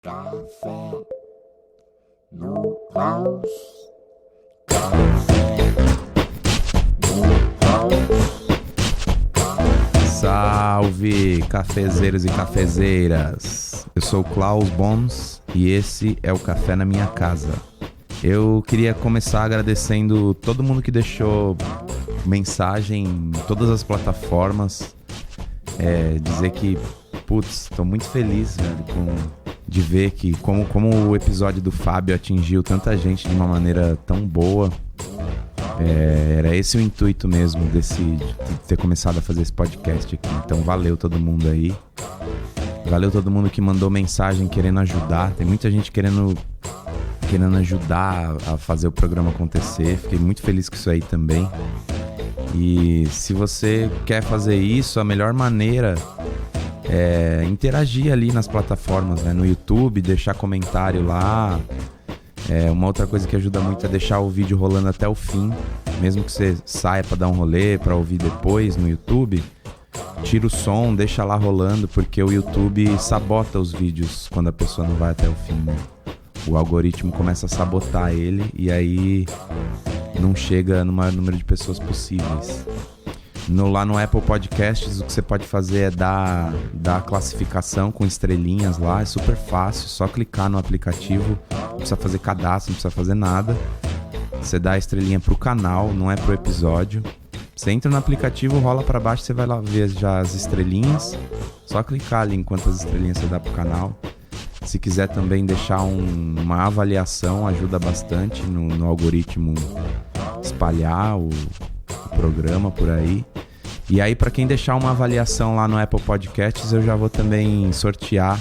Café no Klaus. Café no Klaus. Salve, cafezeiros e cafezeiras! Eu sou o Klaus Boms e esse é o Café na Minha Casa. Eu queria começar agradecendo todo mundo que deixou mensagem em todas as plataformas. Dizer que, tô muito feliz, velho, de ver que como o episódio do Fábio atingiu tanta gente de uma maneira tão boa. Era esse o intuito mesmo de ter começado a fazer esse podcast aqui. Então valeu todo mundo aí. Valeu todo mundo que mandou mensagem querendo ajudar. Tem muita gente querendo ajudar a fazer o programa acontecer. Fiquei muito feliz com isso aí também. E se você quer fazer isso, a melhor maneira é interagir ali nas plataformas, né? No YouTube, deixar comentário lá. Uma outra coisa que ajuda muito é deixar o vídeo rolando até o fim. Mesmo que você saia pra dar um rolê, pra ouvir depois no YouTube, tira o som, deixa lá rolando, porque o YouTube sabota os vídeos quando a pessoa não vai até o fim, né? O algoritmo começa a sabotar ele e aí não chega no maior número de pessoas possíveis. Lá no Apple Podcasts, o que você pode fazer é dar a classificação com estrelinhas lá. É super fácil, só clicar no aplicativo. Não precisa fazer cadastro, não precisa fazer nada. Você dá a estrelinha pro canal, não é pro episódio. Você entra no aplicativo, rola pra baixo, você vai lá ver já as estrelinhas. Só clicar ali em quantas estrelinhas você dá pro canal. Se quiser também deixar uma avaliação, ajuda bastante no algoritmo espalhar o programa por aí. E aí, para quem deixar uma avaliação lá no Apple Podcasts, eu já vou também sortear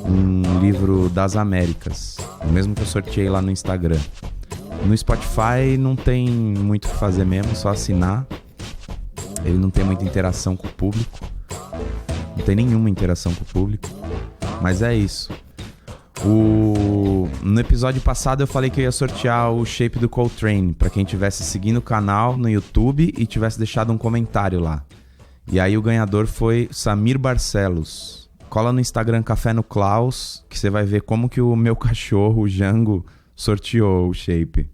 um livro das Américas, o mesmo que eu sorteei lá no Instagram. No Spotify não tem muito o que fazer mesmo, só assinar. Ele não tem muita interação com o público, não tem nenhuma interação com o público, mas é isso. No episódio passado eu falei que eu ia sortear o shape do Coltrane para quem tivesse seguindo o canal no YouTube e tivesse deixado um comentário lá. E aí o ganhador foi Samir Barcelos. Cola no Instagram Café no Klaus que você vai ver como que o meu cachorro, o Jango, sorteou o shape.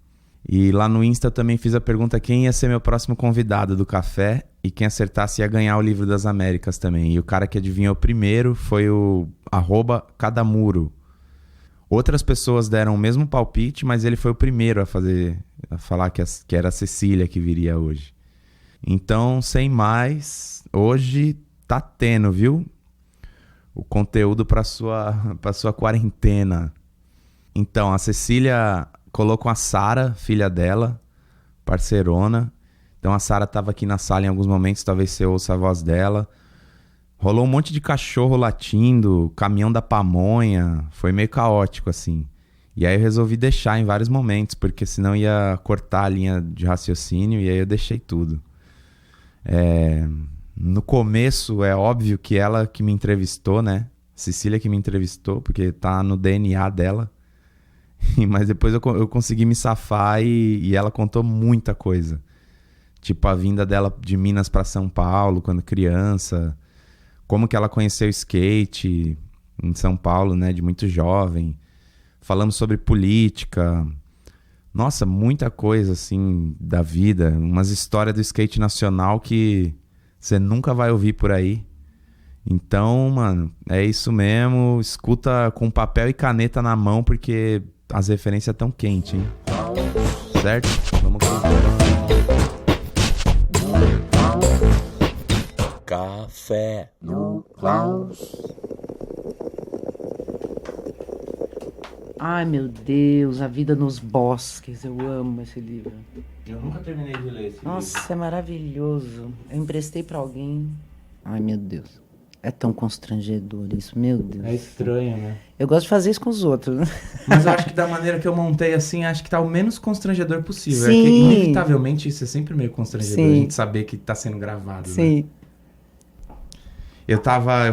E lá no Insta eu também fiz a pergunta quem ia ser meu próximo convidado do café e quem acertasse ia ganhar o livro das Américas também. E o cara que adivinhou primeiro foi o @cadamuro. Outras pessoas deram o mesmo palpite, mas ele foi o primeiro a falar que era a Cecília que viria hoje. Então, sem mais, hoje tá tendo, viu? O conteúdo para sua quarentena. Então, a Cecília colou com a Sara, filha dela, parceirona. Então, a Sara tava aqui na sala em alguns momentos, talvez você ouça a voz dela. Rolou um monte de cachorro latindo, caminhão da pamonha, foi meio caótico assim. E aí eu resolvi deixar em vários momentos, porque senão ia cortar a linha de raciocínio e aí eu deixei tudo. No começo é óbvio que ela que me entrevistou, né? Cecília que me entrevistou, porque tá no DNA dela. Mas depois eu consegui me safar e ela contou muita coisa. Tipo a vinda dela de Minas para São Paulo quando criança. Como que ela conheceu o skate em São Paulo, né, de muito jovem. Falamos sobre política. Nossa, muita coisa, assim, da vida. Umas histórias do skate nacional que você nunca vai ouvir por aí. Então, mano, é isso mesmo. Escuta com papel e caneta na mão, porque as referências estão quentes, hein? Certo? Vamos continuar. Café no Klaus. Ai, meu Deus, A Vida nos Bosques. Eu amo esse livro. Eu nunca terminei de ler esse livro. Nossa, é maravilhoso. Eu emprestei pra alguém. Ai, meu Deus. É tão constrangedor isso, meu Deus. É estranho, né? Eu gosto de fazer isso com os outros, né? Mas eu acho que da maneira que eu montei assim, acho que tá o menos constrangedor possível. Sim. É que, inevitavelmente, isso é sempre meio constrangedor. Sim. A gente saber que tá sendo gravado, Sim. né? Eu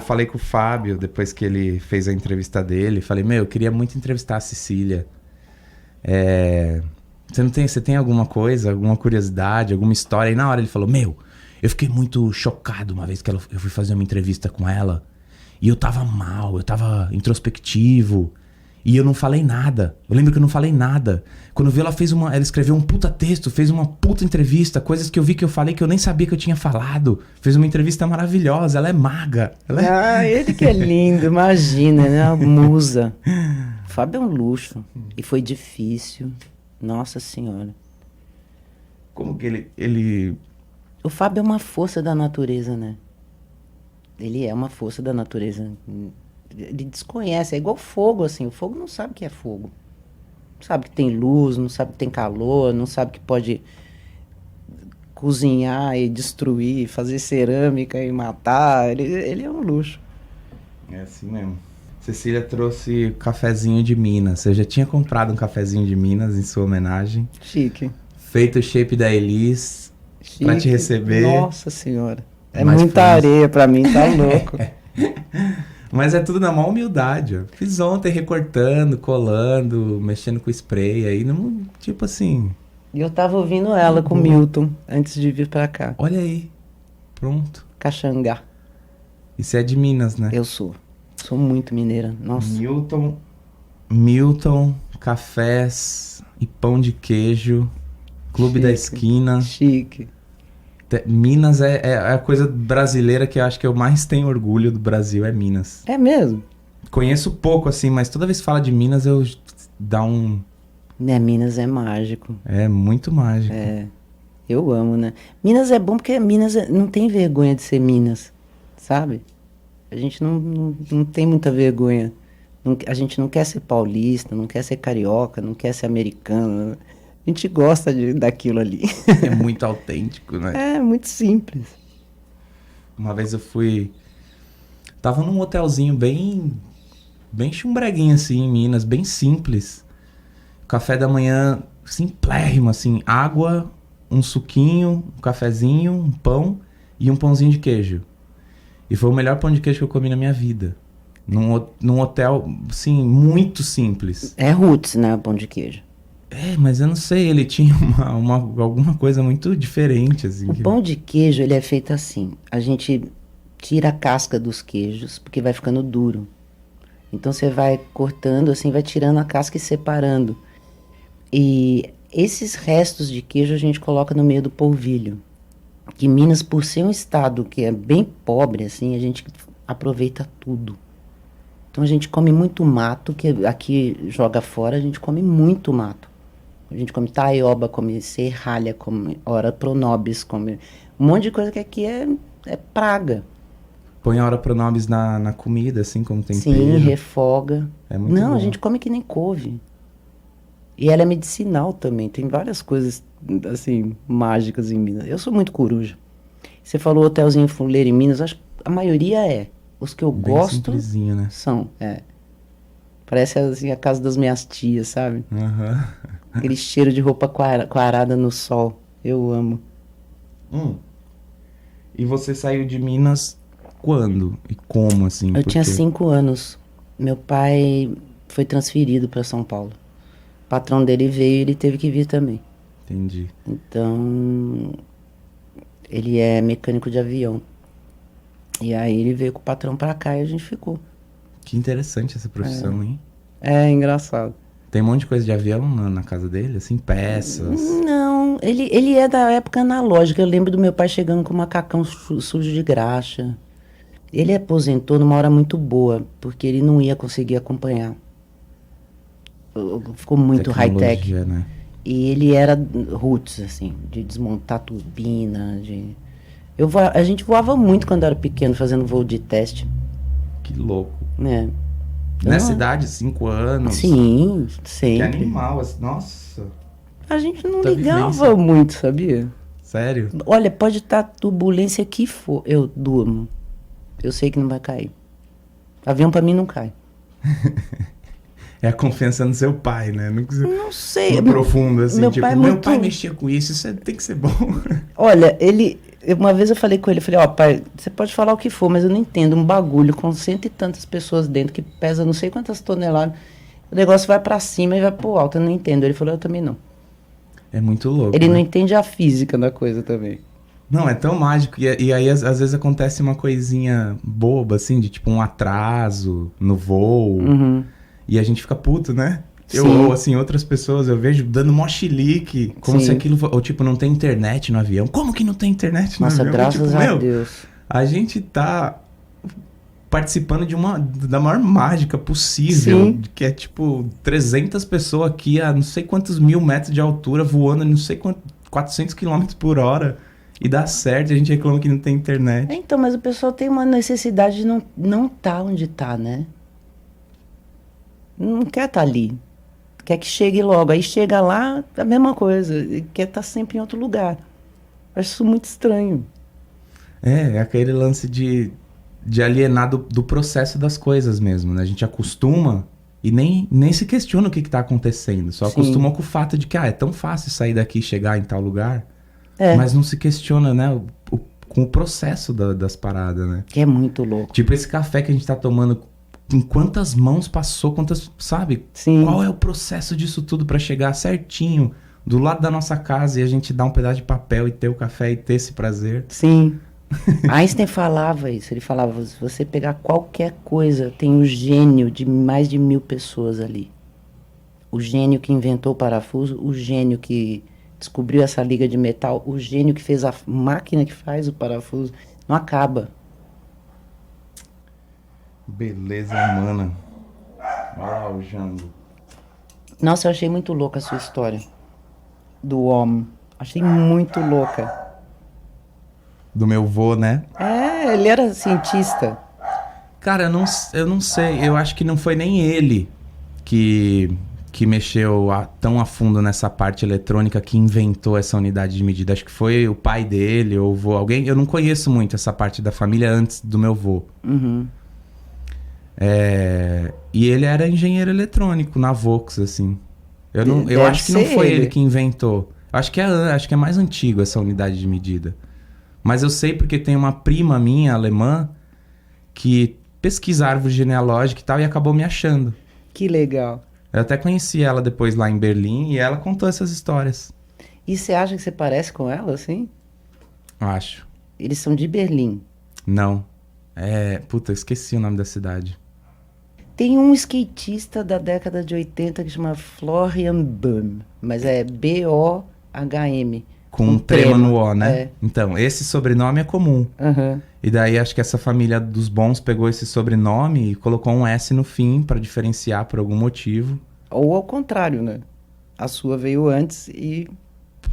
falei com o Fábio, depois que ele fez a entrevista dele, falei, eu queria muito entrevistar a Cecília. Você tem alguma coisa, alguma curiosidade, alguma história? E na hora ele falou, eu fiquei muito chocado uma vez que eu fui fazer uma entrevista com ela. E eu tava mal, eu tava introspectivo. E eu não falei nada. Eu lembro que eu não falei nada. Quando eu vi, ela escreveu um puta texto, fez uma puta entrevista, coisas que eu vi que eu falei que eu nem sabia que eu tinha falado. Fez uma entrevista maravilhosa, ela é maga. Ele que é lindo, imagina, né? A musa. O Fábio é um luxo. E foi difícil. Nossa Senhora. Como que ele... O Fábio é uma força da natureza, né? Ele é uma força da natureza. Ele desconhece, é igual fogo, assim. O fogo não sabe o que é fogo. Não sabe que tem luz, não sabe que tem calor, não sabe que pode cozinhar e destruir, fazer cerâmica e matar. Ele é um luxo. É assim mesmo. Cecília trouxe cafezinho de Minas. Você já tinha comprado um cafezinho de Minas em sua homenagem. Chique. Feito o shape da Elis pra te receber. Nossa Senhora. É Mas muita foi- areia pra mim, tá louco. Mas é tudo na maior humildade. Ó. Fiz ontem recortando, colando, mexendo com spray aí. Não, tipo assim, E eu tava ouvindo ela com o Milton antes de vir pra cá. olha aí. Pronto. Caxangá. Isso é de Minas, né? Eu sou. Sou muito mineira. Nossa. Milton, cafés e pão de queijo. Clube da Chique. Esquina. Chique. Minas é a coisa brasileira que eu acho que eu mais tenho orgulho do Brasil, é Minas. É mesmo? Conheço pouco, assim, mas toda vez que fala de Minas eu dá um... Né, Minas é mágico. É muito mágico. É. Eu amo, né? Minas é bom porque Minas não tem vergonha de ser Minas, sabe? A gente não tem muita vergonha. A gente não quer ser paulista, não quer ser carioca, não quer ser americano. A gente gosta daquilo ali. É muito autêntico, né? É muito simples. Uma vez eu fui... Tava num hotelzinho bem chumbreguinho, assim, em Minas, bem simples. Café da manhã simplérrimo, assim. Água, um suquinho, um cafezinho, um pão e um pãozinho de queijo. E foi o melhor pão de queijo que eu comi na minha vida. Num hotel, assim, muito simples. É roots, né, o pão de queijo. É, mas eu não sei, ele tinha alguma coisa muito diferente, assim. O pão de queijo, ele é feito assim. A gente tira a casca dos queijos, porque vai ficando duro. Então você vai cortando, assim, vai tirando a casca e separando. E esses restos de queijo a gente coloca no meio do polvilho. Que Minas, por ser um estado que é bem pobre, assim, a gente aproveita tudo. Então a gente come muito mato, que aqui joga fora, a gente come muito mato. A gente come taioba, come serralha, come ora pronobis, come um monte de coisa que aqui é praga. Põe a hora pronobis na comida, assim, como tempero. Sim, refoga. É muito Não, bom. a gente come que nem couve. E ela é medicinal também. Tem várias coisas, assim, mágicas em Minas. Eu sou muito coruja. Você falou hotelzinho fuleiro em Minas, acho que a maioria é. Os que eu Bem gosto simplesinho, né? são, Parece, assim, a casa das minhas tias, sabe? Aham. Aquele cheiro de roupa quarada no sol. Eu amo. E você saiu de Minas quando? E como, assim? Eu tinha Porque- 5 anos. Meu pai foi transferido para São Paulo. O patrão dele veio e ele teve que vir também. Entendi. Então, ele é mecânico de avião. E aí ele veio com o patrão pra cá e a gente ficou. Que interessante essa profissão, hein? É engraçado. Tem um monte de coisa de avião na casa dele, assim, peças. Não, ele é da época analógica. Eu lembro do meu pai chegando com um macacão sujo de graxa. Ele aposentou numa hora muito boa, porque ele não ia conseguir acompanhar. Ficou muito high-tech. Tecnologia, né? E ele era roots, assim, de desmontar turbina, de... A gente voava muito quando era pequeno, fazendo voo de teste, Que louco. né? Nessa idade, 5 anos. Sim, Que sempre. animal. Assim, nossa. A gente não Muita ligava vivência. muito, sabia? Sério? Olha, pode estar turbulência que for, eu durmo. Eu sei que não vai cair. Avião pra mim não cai. É a confiança no seu pai, né? Não sei. No profundo, assim. meu Tipo, pai é meu muito- pai mexia com isso, tem que ser bom. Olha, uma vez eu falei com ele, ó, pai, você pode falar o que for, mas eu não entendo um bagulho com 100 e tantas pessoas dentro que pesa não sei quantas toneladas. O negócio vai pra cima e vai pro alto, eu não entendo. Ele falou, eu também não. É muito louco. Ele né? não entende a física da coisa também. Não, é tão mágico. E aí, às vezes, acontece uma coisinha boba, assim, de tipo um atraso no voo. Uhum. E a gente fica puto, né? Sim. Ou assim, outras pessoas eu vejo dando mó chilique, como Sim. se aquilo... Ou tipo, não tem internet no avião. Como que não tem internet no Nossa, avião? graças Tipo, a meu, Deus. a gente tá participando da maior mágica possível, Sim. que é tipo 300 pessoas aqui a não sei quantos mil metros de altura, voando não sei quantos, 400 quilômetros por hora, e dá certo, a gente reclama que não tem internet. Então, mas o pessoal tem uma necessidade de não tá onde tá, né? Não quer estar ali. Quer que chegue logo. Aí chega lá, a mesma coisa. E quer estar sempre em outro lugar. Acho isso muito estranho. É aquele lance de alienar do processo das coisas mesmo, né? A gente acostuma e nem se questiona o que tá acontecendo. Só Sim. acostumou com o fato de que é tão fácil sair daqui e chegar em tal lugar, É, mas não se questiona, né? Com o processo das paradas, né? que é muito louco. Tipo esse café que a gente tá tomando, em quantas mãos passou, sabe? Sim. Qual é o processo disso tudo pra chegar certinho do lado da nossa casa e a gente dar um pedaço de papel e ter o café e ter esse prazer? Sim. Einstein falava isso. Ele falava, se você pegar qualquer coisa, tem o gênio de mais de 1000 pessoas ali. O gênio que inventou o parafuso, o gênio que descobriu essa liga de metal, o gênio que fez a máquina que faz o parafuso. Não acaba. Beleza, humana. Olha lá o Jango. Nossa, eu achei muito louca a sua história do homem. Achei muito louca. Do meu vô, né? É, ele era cientista. Cara, eu não sei. Eu acho que não foi nem ele que mexeu tão a fundo nessa parte eletrônica, que inventou essa unidade de medida. Acho que foi o pai dele ou o vô. Alguém. Eu não conheço muito essa parte da família antes do meu vô. Uhum. E ele era engenheiro eletrônico na Vox, assim. Eu Deve acho que não ser foi ele. ele que inventou. Acho que é mais antigo essa unidade de medida. Mas eu sei porque tem uma prima minha, alemã, que pesquisa árvore genealógica e tal, e acabou me achando. Que legal. Eu até conheci ela depois lá em Berlim, e ela contou essas histórias. E você acha que você parece com ela, assim? Acho. Eles são de Berlim. Não. Puta, eu esqueci o nome da cidade. Tem um skatista da década de 80 que chama Florian Böhm, mas é B-O-H-M. Com um trema no O, né? É. Então, esse sobrenome é comum. Aham. E daí acho que essa família dos bons pegou esse sobrenome e colocou um S no fim pra diferenciar por algum motivo. Ou ao contrário, né? A sua veio antes e...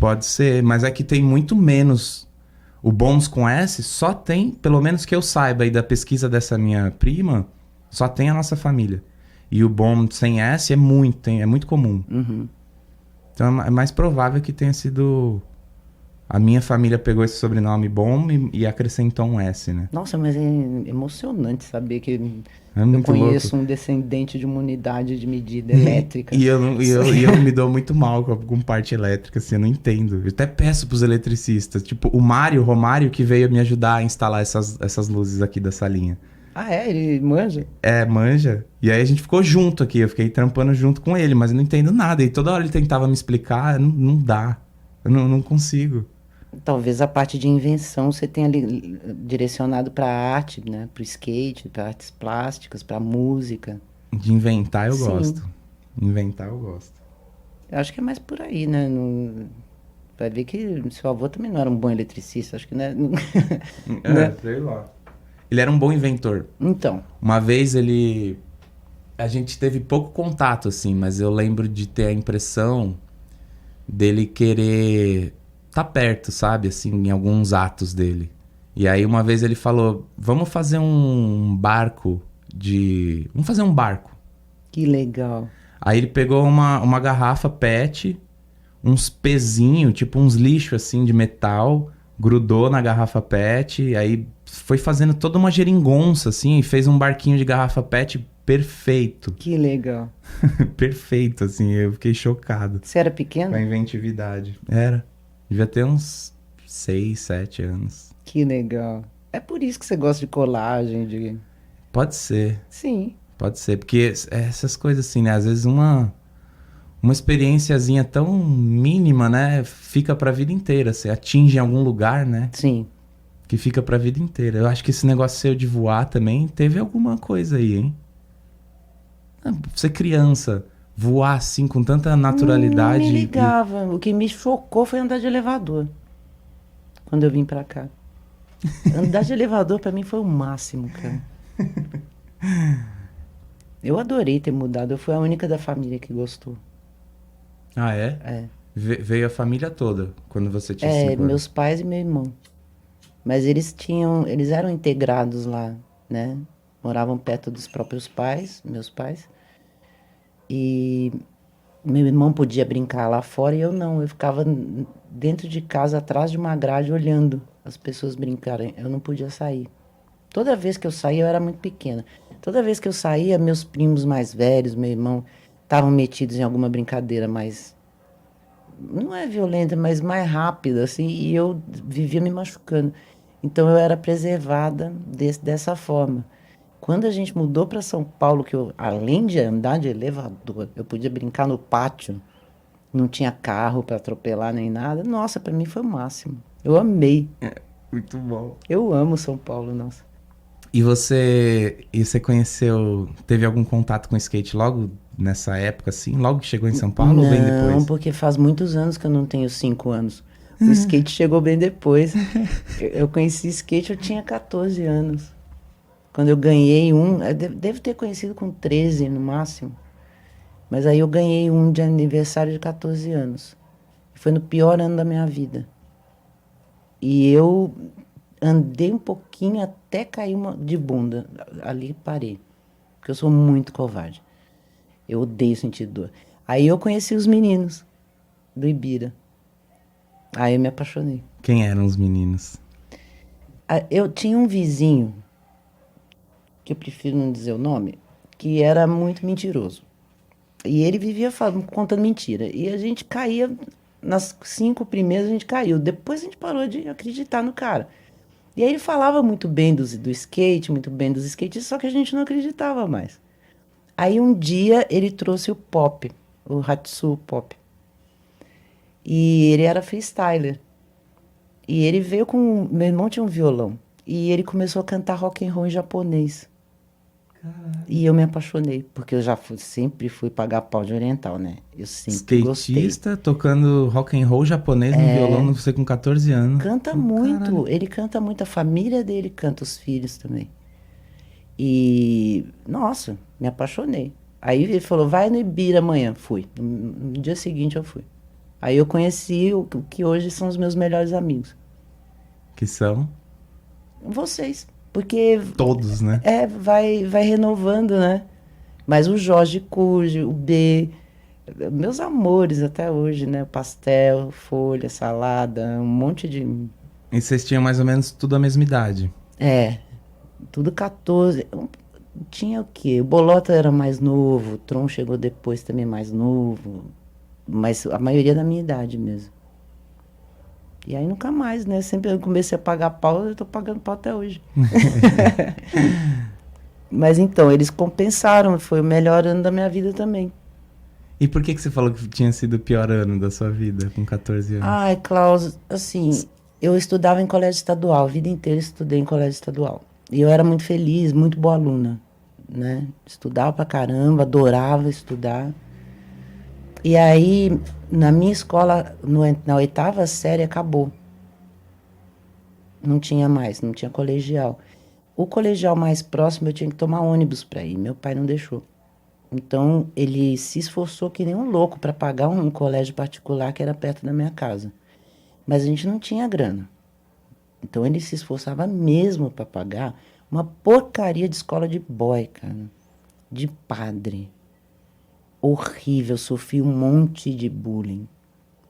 Pode ser, mas é que tem muito menos. O bons com S só tem, pelo menos que eu saiba aí da pesquisa dessa minha prima, só tem a nossa família. E o bom sem S é muito comum. Uhum. Então é mais provável que tenha sido... A minha família pegou esse sobrenome bom e acrescentou um S, né? Nossa, mas é emocionante saber que É eu muito conheço louco. um descendente de uma unidade de medida elétrica. E eu me dou muito mal com parte elétrica, assim, eu não entendo. Eu até peço pros eletricistas. Tipo, o Romário, que veio me ajudar a instalar essas luzes aqui da salinha. Ah, é? Ele manja? Manja. E aí a gente ficou junto aqui, eu fiquei trampando junto com ele, mas eu não entendo nada. E toda hora ele tentava me explicar, não dá. Eu não consigo. Talvez a parte de invenção você tenha direcionado para arte, né? Para o skate, para artes plásticas, para música. De inventar eu Sim. gosto. Inventar eu gosto. Eu acho que é mais por aí, né? Vai ver que seu avô também não era um bom eletricista, acho que, né? Né? Sei lá. Ele era um bom inventor. Então, Uma vez a gente teve pouco contato, assim, mas eu lembro de ter a impressão dele querer tá perto, sabe? Assim, em alguns atos dele. E aí uma vez ele falou, vamos fazer um barco. que legal. Aí ele pegou uma garrafa PET, uns pezinhos, tipo uns lixos assim de metal, grudou na garrafa PET, aí foi fazendo toda uma geringonça assim, e fez um barquinho de garrafa PET perfeito. Que legal. Perfeito, assim, eu fiquei chocado Você era com a pequeno? inventividade. Era. Devia ter uns 6, 7 anos. Que legal. É por isso que você gosta de colagem, de... Pode ser, Sim. porque essas coisas assim, né? Às vezes uma experiênciazinha tão mínima, né? Fica pra vida inteira. Você atinge em algum lugar, né? Sim. Que fica pra vida inteira. Eu acho que esse negócio seu de voar também teve alguma coisa aí, hein? Você criança, voar assim com tanta naturalidade. Não me ligava. O que me chocou foi andar de elevador. Quando eu vim pra cá. Andar de elevador pra mim foi o máximo, cara. Eu adorei ter mudado. Eu fui a única da família que gostou. Ah, é? É. Veio a família toda quando você tinha É, 5 anos. meus pais e meu irmão. Mas eles eram integrados lá, né? Moravam perto dos próprios pais, meus pais. E meu irmão podia brincar lá fora e eu não. Eu ficava dentro de casa, atrás de uma grade, olhando as pessoas brincarem. Eu não podia sair. Toda vez que eu saía, eu era muito pequena. Toda vez que eu saía, meus primos mais velhos, meu irmão, estavam metidos em alguma brincadeira mais... Não é violenta, mas mais rápida, assim. E eu vivia me machucando. Então eu era preservada dessa forma. Quando a gente mudou para São Paulo, que eu, além de andar de elevador, eu podia brincar no pátio, não tinha carro para atropelar nem nada. Nossa, para mim foi o máximo. Eu amei. Muito bom. Eu amo São Paulo, nossa. E você conheceu, teve algum contato com skate logo nessa época, assim? Logo que chegou em São Paulo ou bem Não, depois? porque faz muitos anos que eu não tenho 5 anos. O skate chegou bem depois. Eu conheci skate, eu tinha 14 anos. Quando eu ganhei um, eu devo ter conhecido com 13 no máximo. Mas aí eu ganhei um de aniversário de 14 anos. Foi no pior ano da minha vida. E eu andei um pouquinho até cair de bunda. Ali parei. Porque eu sou muito covarde. Eu odeio sentir dor. Aí eu conheci os meninos do Ibira. Aí eu me apaixonei. Quem eram os meninos? Eu tinha um vizinho, que eu prefiro não dizer o nome, que era muito mentiroso. E ele vivia contando mentira. E a gente caía, nas 5 primeiras a gente caiu. Depois a gente parou de acreditar no cara. E aí ele falava muito bem do skate, muito bem dos skatistas, só que a gente não acreditava mais. Aí um dia ele trouxe o Pop, o Hatsu Pop. E ele era freestyler. E ele veio com... Meu irmão tinha um violão. E ele começou a cantar rock and roll em japonês. Caralho. E eu me apaixonei, porque eu já sempre fui pagar pau de oriental, né? Eu sempre Skatista gostei. tocando rock and roll japonês no violão, você com 14 anos. Canta muito, Caralho. ele canta muito, a família dele canta, os filhos também. E, nossa, me apaixonei. Aí ele falou, vai no Ibira amanhã. Fui. No dia seguinte eu fui. Aí eu conheci o que hoje são os meus melhores amigos. Que são? Vocês. Porque Todos, né? vai renovando, né? Mas o Jorge Cuge, o B, meus amores até hoje, né? Pastel, folha, salada, um monte de... E vocês tinham mais ou menos tudo a mesma idade. Tudo 14. Tinha o quê? O Bolota era mais novo, o Tron chegou depois também mais novo. Mas a maioria da minha idade mesmo. E aí nunca mais, né? Sempre eu comecei a pagar pau, eu tô pagando pau até hoje. Mas então, eles compensaram, foi o melhor ano da minha vida também. E por que você falou que tinha sido o pior ano da sua vida, com 14 anos? Ai, Klaus, assim, eu estudava em colégio estadual, a vida inteira estudei em colégio estadual. E eu era muito feliz, muito boa aluna, né? Estudava pra caramba, adorava estudar. E aí, na minha escola, na 8ª série, acabou. Não tinha mais, não tinha colegial. O colegial mais próximo eu tinha que tomar ônibus para ir, meu pai não deixou. Então, ele se esforçou que nem um louco para pagar um colégio particular que era perto da minha casa. Mas a gente não tinha grana. Então, ele se esforçava mesmo para pagar uma porcaria de escola de boy, cara. De padre. Horrível, sofri um monte de bullying.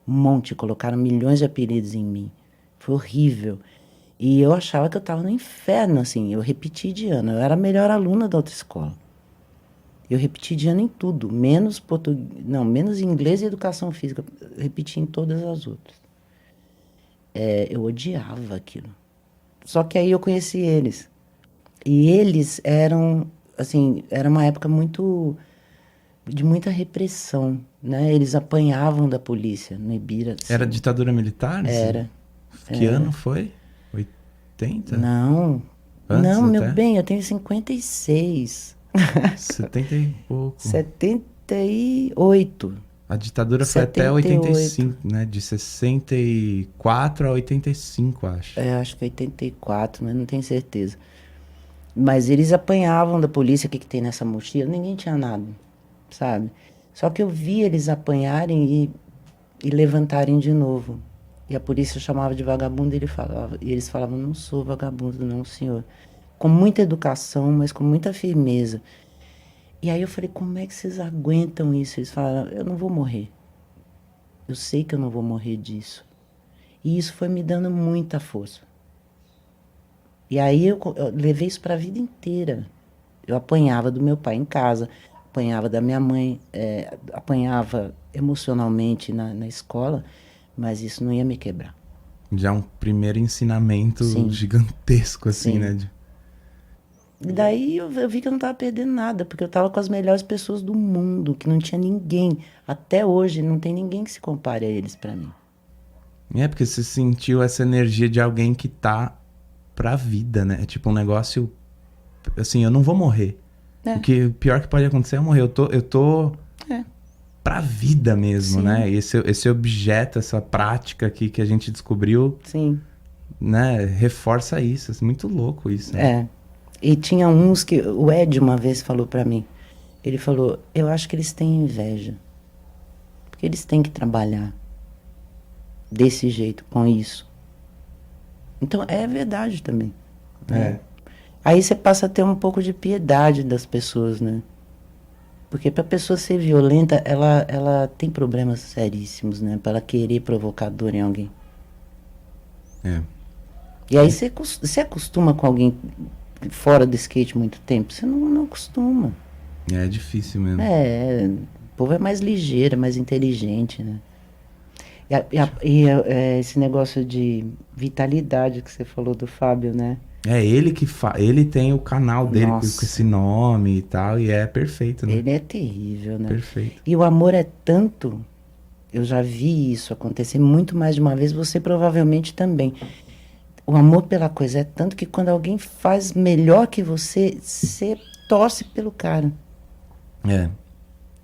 Um monte, colocaram milhões de apelidos em mim. Foi horrível. E eu achava que eu estava no inferno, assim. Eu repeti de ano. Eu era a melhor aluna da outra escola. Eu repeti de ano em tudo, menos português, não, menos inglês e educação física. Eu repeti em todas as outras. Eu odiava aquilo. Só que aí eu conheci eles. E eles eram, assim, era uma época de muita repressão, né? Eles apanhavam da polícia no Ibira. Assim. Era ditadura militar? Era. Que ano foi? 80? Não. Antes não, meu até? bem, eu tenho 56. 70 e pouco. 78. A ditadura foi até 78. 85, né? De 64 a 85, acho. Acho que 84, mas não tenho certeza. Mas eles apanhavam da polícia, o que tem nessa mochila? Ninguém tinha nada, sabe? Só que eu vi eles apanharem e levantarem de novo. E a polícia chamava de vagabundo e eles falavam, não sou vagabundo não, senhor. Com muita educação, mas com muita firmeza. E aí eu falei, como é que vocês aguentam isso? Eles falaram, eu não vou morrer. Eu sei que eu não vou morrer disso. E isso foi me dando muita força. E aí eu levei isso para a vida inteira. Eu apanhava do meu pai em casa, apanhava da minha mãe, apanhava emocionalmente na escola, mas isso não ia me quebrar. Já um primeiro ensinamento Sim. gigantesco, assim, Sim. né? E daí eu vi que eu não estava perdendo nada, porque eu estava com as melhores pessoas do mundo, que não tinha ninguém. Até hoje não tem ninguém que se compare a eles para mim. É, porque você sentiu essa energia de alguém que tá pra vida, né? É tipo um negócio, assim, eu não vou morrer. O pior que pode acontecer é eu morrer. Eu tô pra vida mesmo, Sim. né? E esse objeto, essa prática aqui que a gente descobriu, Sim. né? Reforça isso. É muito louco isso. Né? E tinha uns que... O Ed uma vez falou pra mim. Ele falou, eu acho que eles têm inveja. Porque eles têm que trabalhar desse jeito, com isso. Então, é verdade também. Né? Aí você passa a ter um pouco de piedade das pessoas, né? Porque pra pessoa ser violenta, ela tem problemas seríssimos, né? Pra ela querer provocar dor em alguém. E aí você acostuma com alguém fora do skate muito tempo, você não acostuma. É difícil mesmo. O povo é mais ligeiro, é mais inteligente, né? Esse negócio de vitalidade que você falou do Fábio, né? É ele que ele tem o canal dele com Nossa. esse nome e tal, e é perfeito, né? Ele é terrível, né? Perfeito. E o amor é tanto, eu já vi isso acontecer muito mais de uma vez, você provavelmente também. O amor pela coisa é tanto que quando alguém faz melhor que você torce pelo cara.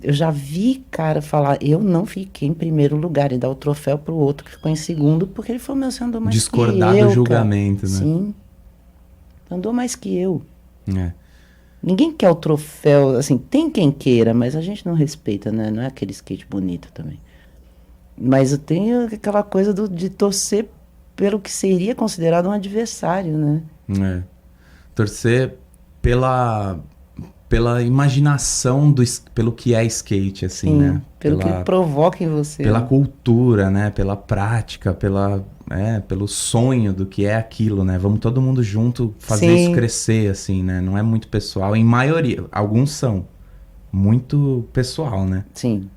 Eu já vi cara falar, eu não fiquei em primeiro lugar, e dar o troféu pro outro que ficou em segundo, porque ele falou, meu, você andou mais Discordar que eu, do julgamento, cara. né? Sim. Andou mais que eu. É. Ninguém quer o troféu, assim, tem quem queira, mas a gente não respeita, né? Não é aquele skate bonito também. Mas eu tenho aquela coisa de torcer pelo que seria considerado um adversário, né? Torcer pela imaginação pelo que é skate, assim, Sim, né? pelo que ele provoca em você. Pela né? cultura, né? Pela prática, pelo sonho do que é aquilo, né? Vamos todo mundo junto fazer Sim. isso crescer, assim, né? Não é muito pessoal. Em maioria, alguns são muito pessoal, né? Sim.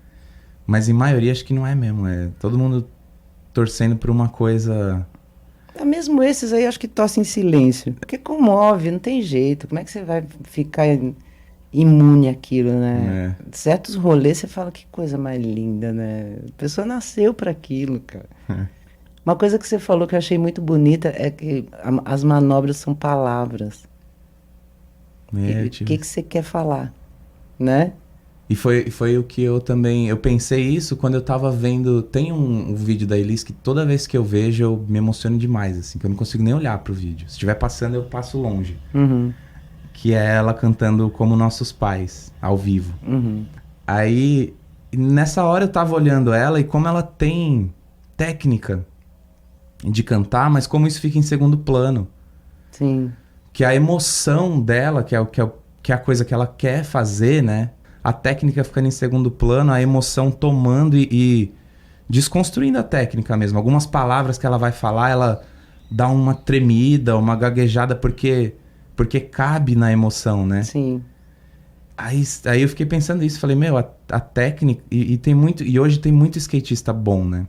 Mas em maioria acho que não é mesmo. É todo mundo torcendo por uma coisa... Mesmo esses aí, eu acho que torcem em silêncio. Porque comove, não tem jeito. Como é que você vai ficar imune àquilo, né? Certos rolês, você fala, que coisa mais linda, né? A pessoa nasceu para aquilo, cara. Uma coisa que você falou que eu achei muito bonita é que as manobras são palavras. O que você quer falar, né? E foi o que eu também... Eu pensei isso quando eu tava vendo... Tem um vídeo da Elis que toda vez que eu vejo eu me emociono demais, assim. Que eu não consigo nem olhar pro vídeo. Se estiver passando, eu passo longe. Uhum. Que é ela cantando Como Nossos Pais, ao vivo. Uhum. Aí, nessa hora eu tava olhando ela e como ela tem técnica de cantar, mas como isso fica em segundo plano. Sim. Que a emoção dela, que é a coisa que ela quer fazer, né? A técnica ficando em segundo plano, a emoção tomando e desconstruindo a técnica mesmo. Algumas palavras que ela vai falar, ela dá uma tremida, uma gaguejada, porque cabe na emoção, né? Sim. Aí eu fiquei pensando isso, falei, meu, a técnica... E tem muito... E hoje tem muito skatista bom, né?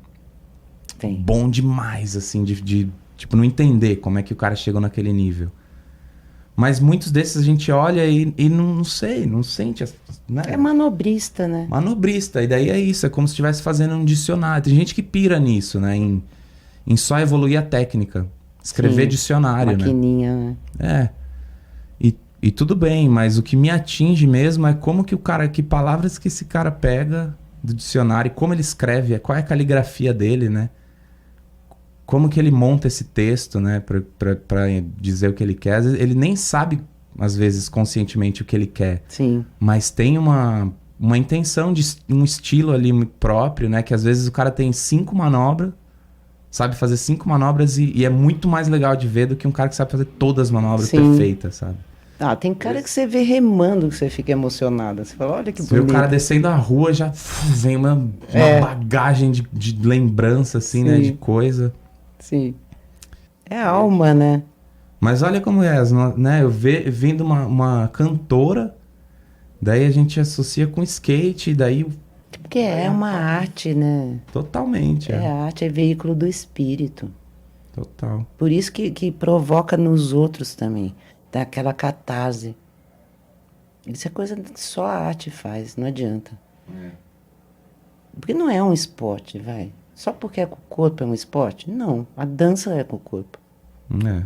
Tem. Bom demais, assim, de tipo, não entender como é que o cara chegou naquele nível. Mas muitos desses a gente olha e não sei, não sente, né? É manobrista, né? Manobrista, e daí é isso, é como se estivesse fazendo um dicionário. Tem gente que pira nisso, né? Em só evoluir a técnica. Escrever Sim. dicionário, Maquininha, né? né? E tudo bem, mas o que me atinge mesmo é como que o cara, que palavras que esse cara pega do dicionário, e como ele escreve, qual é a caligrafia dele, né? Como que ele monta esse texto, né, pra dizer o que ele quer. Às vezes, ele nem sabe, às vezes, conscientemente o que ele quer. Sim. Mas tem uma intenção, um estilo ali próprio, né? Que às vezes o cara tem 5 manobras, sabe fazer 5 manobras e é muito mais legal de ver do que um cara que sabe fazer todas as manobras Sim. perfeitas, sabe? Ah, tem cara que você vê remando, que você fica emocionado. Você fala, olha que Você vê bonito. o cara descendo a rua, já vem uma bagagem de lembrança, assim, né? Sim. De coisa. Sim. É a alma, né? Mas olha como é, né? Eu vendo uma cantora, daí a gente associa com skate, daí Porque é uma arte, né? totalmente, É arte, é veículo do espírito. total. Por isso que provoca nos outros também. Dá aquela catarse. Isso é coisa que só a arte faz, não adianta. Porque não é um esporte, vai. Só porque é com o corpo é um esporte? Não, a dança é com o corpo. É.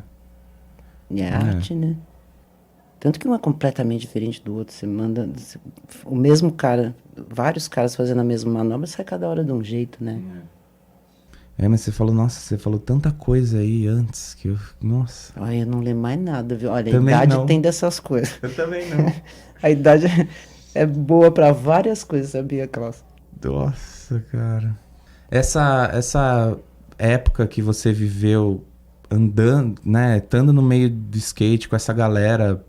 E é arte, né? Tanto que um é completamente diferente do outro. Você manda o mesmo cara, vários caras fazendo a mesma manobra, sai cada hora de um jeito, né? Mas você falou, nossa, você falou tanta coisa aí antes que eu. Nossa. Olha, eu não lembro mais nada, viu? Olha, Também a idade não. tem dessas coisas. Eu também não. A idade é boa pra várias coisas, sabia, Klaus? Nossa, cara. Essa época que você viveu andando, né? Estando no meio do skate com essa galera.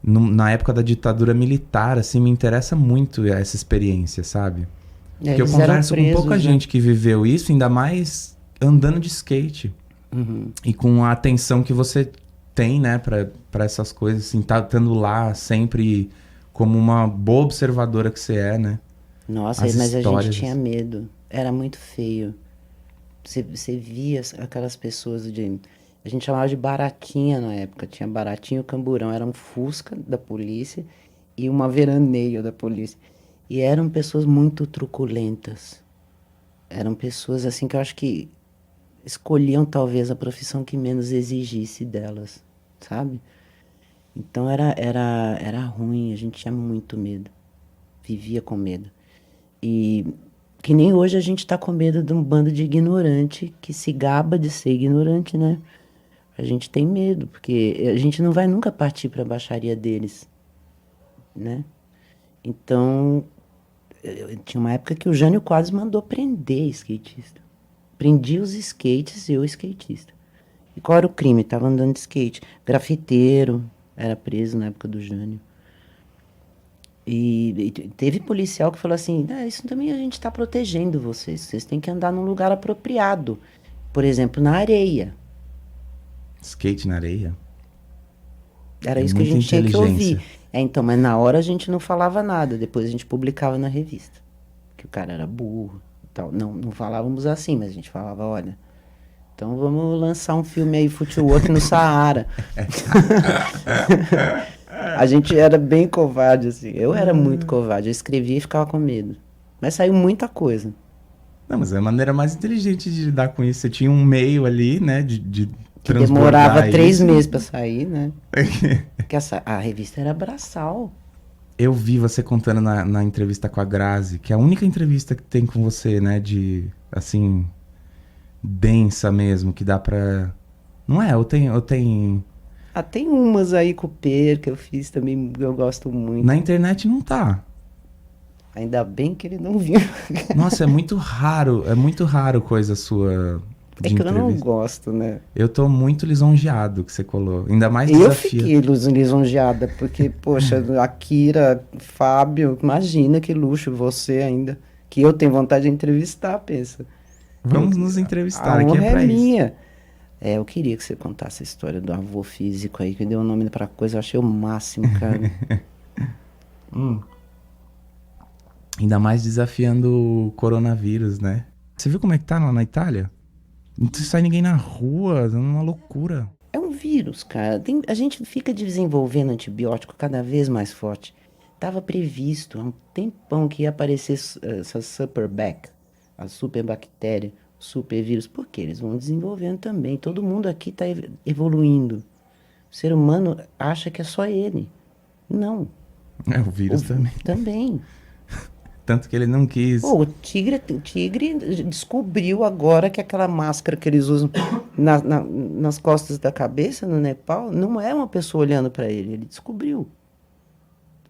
Na época da ditadura militar, assim, me interessa muito essa experiência, sabe? Porque eu Eles eram converso com presos, pouca né? gente que viveu isso, ainda mais andando de skate. E com a atenção que você tem, né, pra essas coisas, assim, estando lá sempre como uma boa observadora que você é, né? Nossa, As mas a gente histórias, tinha assim. medo. Era muito feio. Você via aquelas pessoas de... A gente chamava de baratinha na época. Tinha baratinha e o camburão. Era um Fusca da polícia e uma veraneio da polícia. E eram pessoas muito truculentas. Eram pessoas, assim, que eu acho que escolhiam talvez a profissão que menos exigisse delas, sabe? Então era ruim, a gente tinha muito medo. Vivia com medo. E que nem hoje a gente tá com medo de um bando de ignorante que se gaba de ser ignorante, né? A gente tem medo, porque a gente não vai nunca partir para a baixaria deles, né? Então, tinha uma época que o Jânio quase mandou prender skatista. Prendia os skates e eu skatista. E qual era o crime? Tava andando de skate. Grafiteiro, era preso na época do Jânio. E teve policial que falou assim, isso também a gente tá protegendo vocês têm que andar num lugar apropriado. Por exemplo, na areia. Skate na areia. Era É isso que a muita gente tinha que ouvir. inteligência. Então, mas na hora a gente não falava nada, depois a gente publicava na revista. Que o cara era burro e tal. Não falávamos assim, mas a gente falava, olha, então vamos lançar um filme aí, Footwork no Saara. A gente era bem covarde, assim. Eu era muito covarde, eu escrevia e ficava com medo. Mas saiu muita coisa. Não, mas é a maneira mais inteligente de lidar com isso. Você tinha um meio ali, né, de Que transbordar demorava 3 isso. meses pra sair, né? Porque a revista era braçal. Eu vi você contando na entrevista com a Grazi, que é a única entrevista que tem com você, né, de, assim, densa mesmo, que dá pra... Não é? Eu tenho... Ah, tem umas aí com o Per que eu fiz também, eu gosto muito. Na internet não tá. Ainda bem que ele não viu. Nossa, é muito raro coisa sua É de que eu não entrevista. gosto, né? Eu tô muito lisonjeado que você colou. Ainda mais Eu desafio. fiquei lisonjeada, porque, poxa, a Kira, Fábio, imagina que luxo você ainda. Que eu tenho vontade de entrevistar, pensa. Vamos nos entrevistar, A aqui honra é pra isso. minha. Eu queria que você contasse a história do avô físico aí, que deu o nome pra coisa, eu achei o máximo, cara. Ainda mais desafiando o coronavírus, né? Você viu como é que tá lá na Itália? Não sai ninguém na rua, é uma loucura. É um vírus, cara. A gente fica desenvolvendo antibiótico cada vez mais forte. Tava previsto há um tempão que ia aparecer essa superbac, a superbactéria, supervírus. Por quê? Eles vão desenvolvendo também. Todo mundo aqui tá evoluindo. ser humano acha que é só ele. Não. O vírus também. Também. Tanto que ele não quis. Pô, o tigre descobriu agora que aquela máscara que eles usam nas costas da cabeça no Nepal não é uma pessoa olhando para ele. Ele descobriu.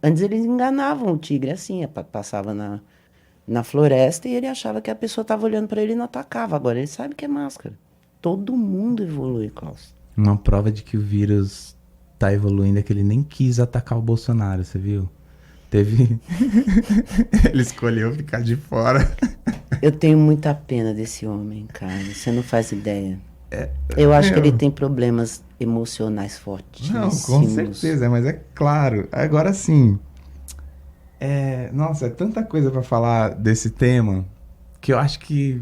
Antes eles enganavam o tigre assim, passava na floresta e ele achava que a pessoa estava olhando para ele e não atacava. Agora ele sabe que é máscara. Todo mundo evolui, Klaus. Uma prova de que o vírus tá evoluindo é que ele nem quis atacar o Bolsonaro, você viu? Teve. Ele escolheu ficar de fora. Eu tenho muita pena desse homem, cara. Você não faz ideia. Eu acho que ele tem problemas emocionais fortíssimos. Não, com certeza, mas é claro. Agora sim. Nossa, é tanta coisa pra falar desse tema que eu acho que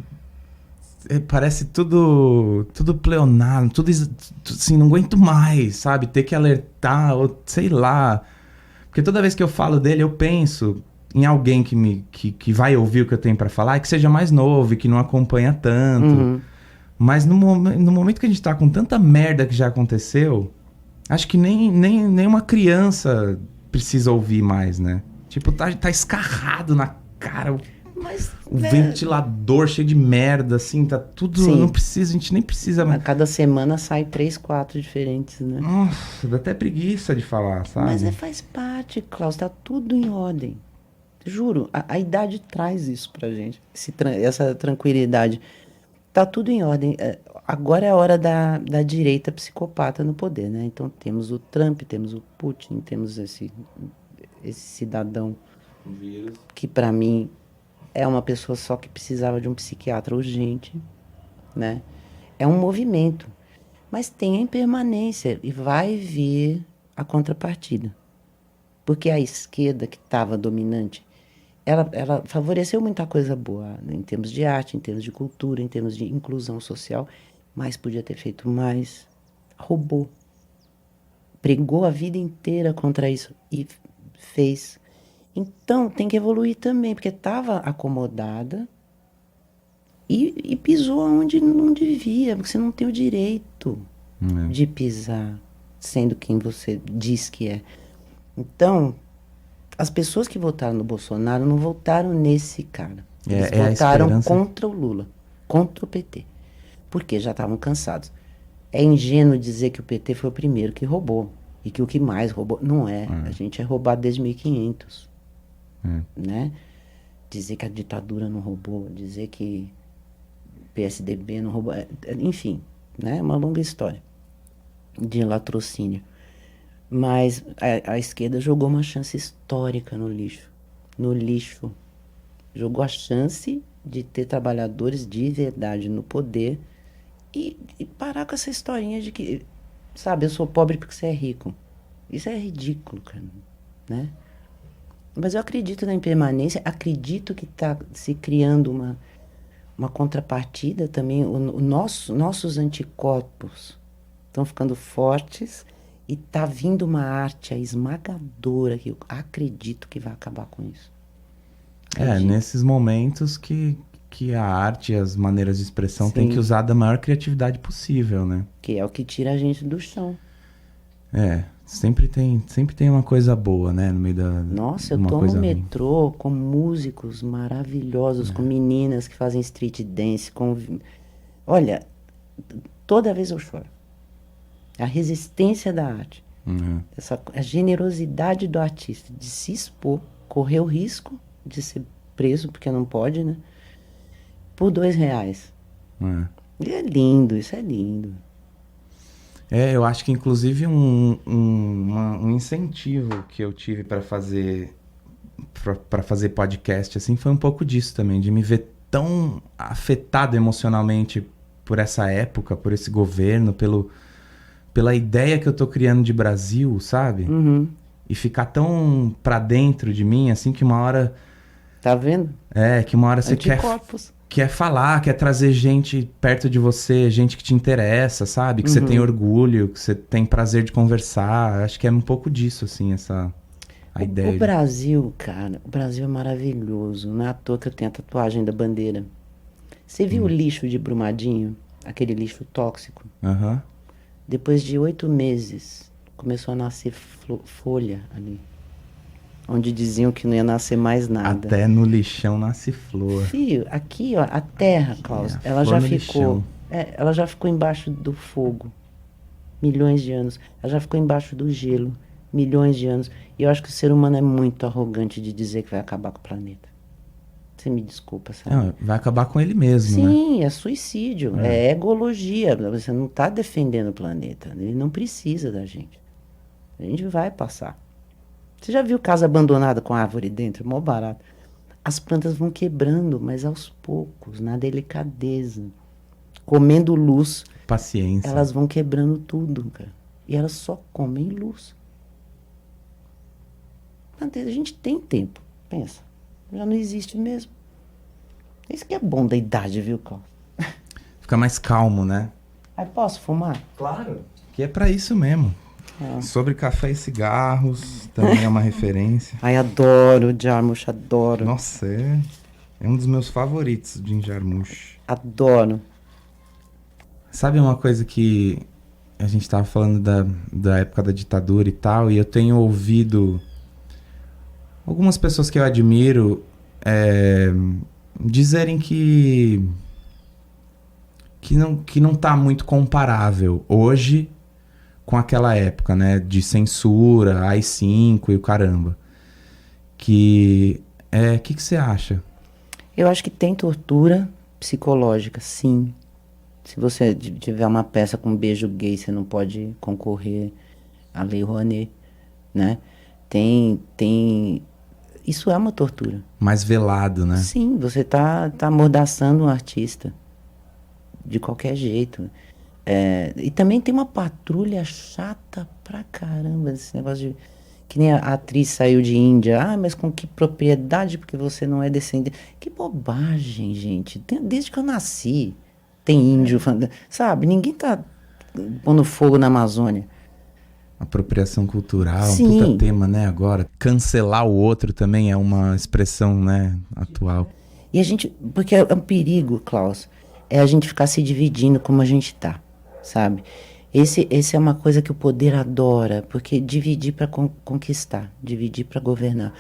parece tudo pleonado, tudo assim, não aguento mais, sabe? Ter que alertar, ou sei lá. Porque toda vez que eu falo dele, eu penso em alguém que vai ouvir o que eu tenho pra falar e que seja mais novo e que não acompanha tanto. Uhum. Mas no momento que a gente tá com tanta merda que já aconteceu, acho que nem uma criança precisa ouvir mais, né? Tipo, tá escarrado na cara, Mas, o ventilador cheio de merda, assim, tá tudo... Sim. Não precisa, a gente nem precisa... a cada semana sai 3, 4 diferentes, né? Nossa, dá até preguiça de falar, sabe? Mas faz parte, Klaus, tá tudo em ordem. Juro, a idade traz isso pra gente, essa tranquilidade. Tá tudo em ordem. Agora é a hora da direita psicopata no poder, né? Então temos o Trump, temos o Putin, temos esse cidadão que pra mim é uma pessoa só que precisava de um psiquiatra urgente, né? É um movimento, mas tem a impermanência e vai vir a contrapartida. Porque a esquerda que estava dominante, ela favoreceu muita coisa boa, né? Em termos de arte, em termos de cultura, em termos de inclusão social, mas podia ter feito mais. Roubou. Pregou a vida inteira contra isso e fez. Então tem que evoluir também, porque estava acomodada e pisou onde não devia, porque você não tem o direito de pisar sendo quem você diz que é. Então, as pessoas que votaram no Bolsonaro não votaram nesse cara. Eles votaram contra o Lula, contra o PT. Porque já estavam cansados. É ingênuo dizer que o PT foi o primeiro que roubou. E que o que mais roubou. Não é. A gente é roubado desde 1500. Né? Dizer que a ditadura não roubou. Dizer que o PSDB não roubou. Enfim, né? É uma longa história de latrocínio. Mas a esquerda jogou uma chance histórica no lixo. No lixo. Jogou a chance de ter trabalhadores de verdade no poder e parar com essa historinha de que, sabe, eu sou pobre porque você é rico. Isso é ridículo, cara, né? Mas eu acredito na impermanência, acredito que está se criando uma contrapartida também. Nossos anticorpos estão ficando fortes e tá vindo uma arte esmagadora que eu acredito que vai acabar com isso. Nesses momentos que a arte e as maneiras de expressão tem que usar da maior criatividade possível, né? Que é o que tira a gente do chão. Sempre tem uma coisa boa, né? No meio da... Nossa, eu tô no metrô com músicos maravilhosos, com meninas que fazem street dance, Olha, toda vez eu choro. A resistência da arte. A generosidade do artista de se expor, correr o risco de ser preso, porque não pode, né? Por R$2. E é lindo, isso é lindo. Eu acho que inclusive um incentivo que eu tive para fazer podcast assim foi um pouco disso também, de me ver tão afetado emocionalmente por essa época, por esse governo, pela ideia que eu tô criando de Brasil, sabe? E ficar tão pra dentro de mim, assim, que uma hora... Tá vendo? Que uma hora você quer falar, quer trazer gente perto de você, gente que te interessa, sabe? Que você tem orgulho, que você tem prazer de conversar. Acho que é um pouco disso, assim, a ideia. O Brasil, cara, o Brasil é maravilhoso. Não é à toa que eu tenho a tatuagem da bandeira. Você viu o lixo de Brumadinho? Aquele lixo tóxico? Aham. Depois de 8 meses começou a nascer folha ali. Onde diziam que não ia nascer mais nada. Até no lixão nasce flor. Fio, aqui, ó, a terra, Klaus, a ela flor já no ficou. lixão. Ela já ficou embaixo do fogo. Milhões de anos. Ela já ficou embaixo do gelo. Milhões de anos. E eu acho que o ser humano é muito arrogante de dizer que vai acabar com o planeta. Você me desculpa, sabe? Não, vai acabar com ele mesmo, né? Sim, é suicídio. É egologia. Você não está defendendo o planeta. Ele não precisa da gente. A gente vai passar. Você já viu casa abandonada com árvore dentro? Mó barato. As plantas vão quebrando, mas aos poucos, na delicadeza. Comendo luz, Paciência. elas vão quebrando tudo, cara. E elas só comem luz. A gente tem tempo. Pensa. Já não existe mesmo. Isso que é bom da idade, viu, Carl? Fica mais calmo, né? Aí posso fumar? Claro. Que é pra isso mesmo. É. Sobre café e cigarros, também é uma referência. Ai, adoro Jarmusch, adoro. Nossa, é um dos meus favoritos de Jarmusch. Adoro. Sabe uma coisa que a gente tava falando da época da ditadura e tal, e eu tenho ouvido algumas pessoas que eu admiro dizerem que não tá muito comparável hoje com aquela época, né, de censura, AI-5 e o caramba. Que você acha? Eu acho que tem tortura psicológica, sim. Se você tiver uma peça com beijo gay, você não pode concorrer à Lei Rouanet, né? Isso é uma tortura. Mais velado, né? Sim, você tá amordaçando um artista. De qualquer jeito. E também tem uma patrulha chata pra caramba, esse negócio de... Que nem a atriz saiu de Índia. Ah, mas com que propriedade, porque você não é descendente. Que bobagem, gente. Desde que eu nasci, tem índio, sabe? Ninguém tá pondo fogo na Amazônia. Apropriação cultural, Sim. um puta tema, né, agora. Cancelar o outro também é uma expressão, né, atual. E a gente... Porque é um perigo, Klaus. É a gente ficar se dividindo como a gente tá, sabe? Esse é uma coisa que o poder adora, porque dividir para conquistar, dividir para governar.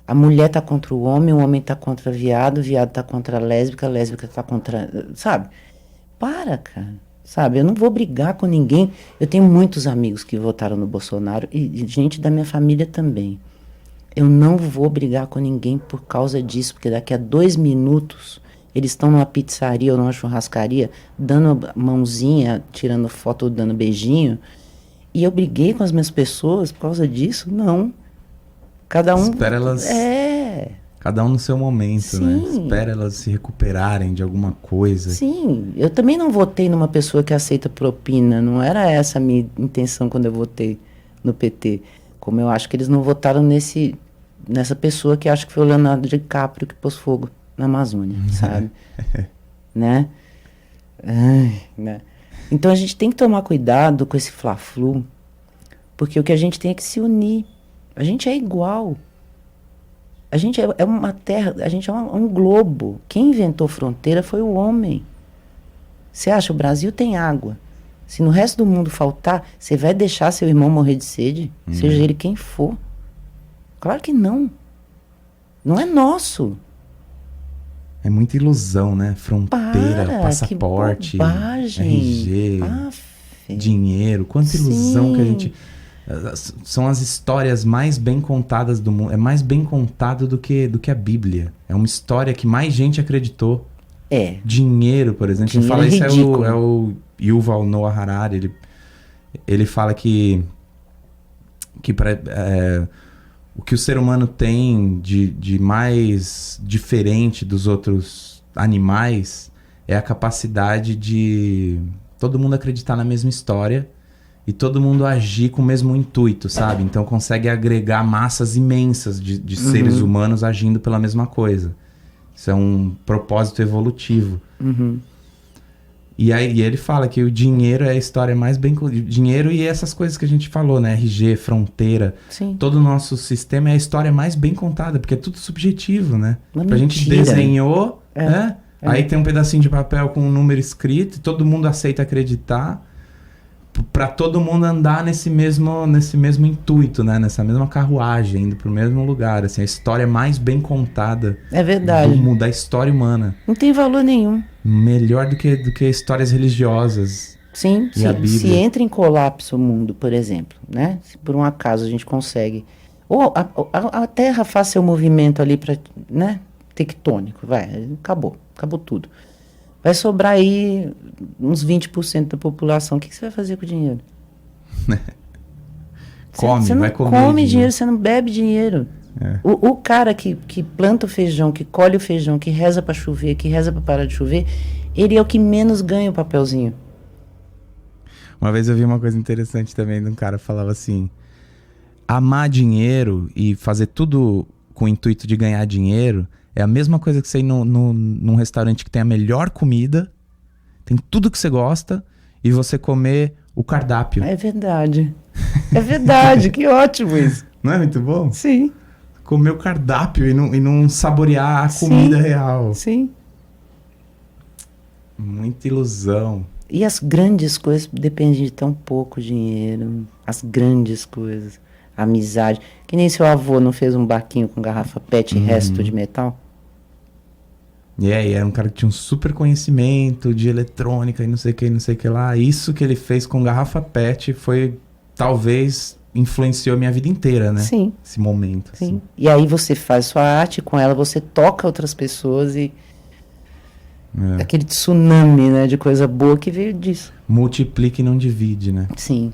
A mulher tá contra o homem tá contra o viado tá contra a lésbica tá contra... Sabe? Para, cara. Sabe? Eu não vou brigar com ninguém. Eu tenho muitos amigos que votaram no Bolsonaro e gente da minha família também. Eu não vou brigar com ninguém por causa disso, porque daqui a 2 minutos... Eles estão numa pizzaria ou numa churrascaria, dando mãozinha, tirando foto, dando beijinho. E eu briguei com as minhas pessoas por causa disso? Não. Cada um... Espera elas... Cada um no seu momento, Sim. né? Espera elas se recuperarem de alguma coisa. Sim. Eu também não votei numa pessoa que aceita propina. Não era essa a minha intenção quando eu votei no PT. Como eu acho que eles não votaram nessa pessoa que acho que foi o Leonardo DiCaprio que pôs fogo na Amazônia, sabe? Né? Né? Então a gente tem que tomar cuidado com esse fla-flu, porque o que a gente tem é que se unir. A gente é igual. A gente é uma terra, a gente é um globo. Quem inventou fronteira foi o homem. Você acha, o Brasil tem água. Se no resto do mundo faltar, você vai deixar seu irmão morrer de sede? Seja ele quem for. Claro que não. Não é nosso. É muita ilusão, né? Fronteira, Para, passaporte, que bobagem. RG, dinheiro. Quanta ilusão que a gente... São as histórias mais bem contadas do mundo. É mais bem contado do que a Bíblia. É uma história que mais gente acreditou. Dinheiro, por exemplo. Quem fala isso é o Yuval Noah Harari. Ele fala que o que o ser humano tem de mais diferente dos outros animais é a capacidade de todo mundo acreditar na mesma história e todo mundo agir com o mesmo intuito, sabe? Então consegue agregar massas imensas de seres humanos agindo pela mesma coisa. Isso é um propósito evolutivo. E aí ele fala que o dinheiro é a história mais bem... Dinheiro e essas coisas que a gente falou, né? RG, fronteira. Sim. Todo o nosso sistema é a história mais bem contada, porque é tudo subjetivo, né? Uma A gente mentira. desenhou, aí tem um pedacinho de papel com um número escrito, todo mundo aceita acreditar. pra todo mundo andar nesse mesmo intuito, né? Nessa mesma carruagem, indo pro mesmo lugar. Assim, a história mais bem contada É verdade. da história humana. Não tem valor nenhum. Melhor do que histórias religiosas. Sim, E a Bíblia? se entra em colapso o mundo, por exemplo, né? Se por um acaso a gente consegue... Ou a Terra faz seu movimento ali para, né? Tectônico, acabou tudo. Vai sobrar aí uns 20% da população. O que você vai fazer com o dinheiro? Você não Vai comer come dinheiro, você não bebe dinheiro. É. O cara que planta o feijão, que colhe o feijão, que reza para chover, que reza para parar de chover, ele é o que menos ganha o papelzinho. Uma vez eu vi uma coisa interessante também de um cara que falava assim: amar dinheiro e fazer tudo com o intuito de ganhar dinheiro é a mesma coisa que você ir num restaurante que tem a melhor comida, tem tudo que você gosta, e você comer o cardápio. É verdade. É verdade, que ótimo isso. Não é muito bom? Sim, Comer o cardápio e não saborear a comida real. sim. Muita ilusão. E as grandes coisas dependem de tão pouco dinheiro. As grandes coisas. A amizade. Que nem seu avô não fez um barquinho com garrafa PET e resto de metal? E aí, era um cara que tinha um super conhecimento de eletrônica e não sei o que lá. Isso que ele fez com garrafa PET foi, talvez, influenciou a minha vida inteira, né? Sim. Esse momento. Sim. Assim. E aí você faz sua arte com ela, você toca outras pessoas e... Aquele tsunami, né, de coisa boa que veio disso. Multiplica e não divide, né? Sim.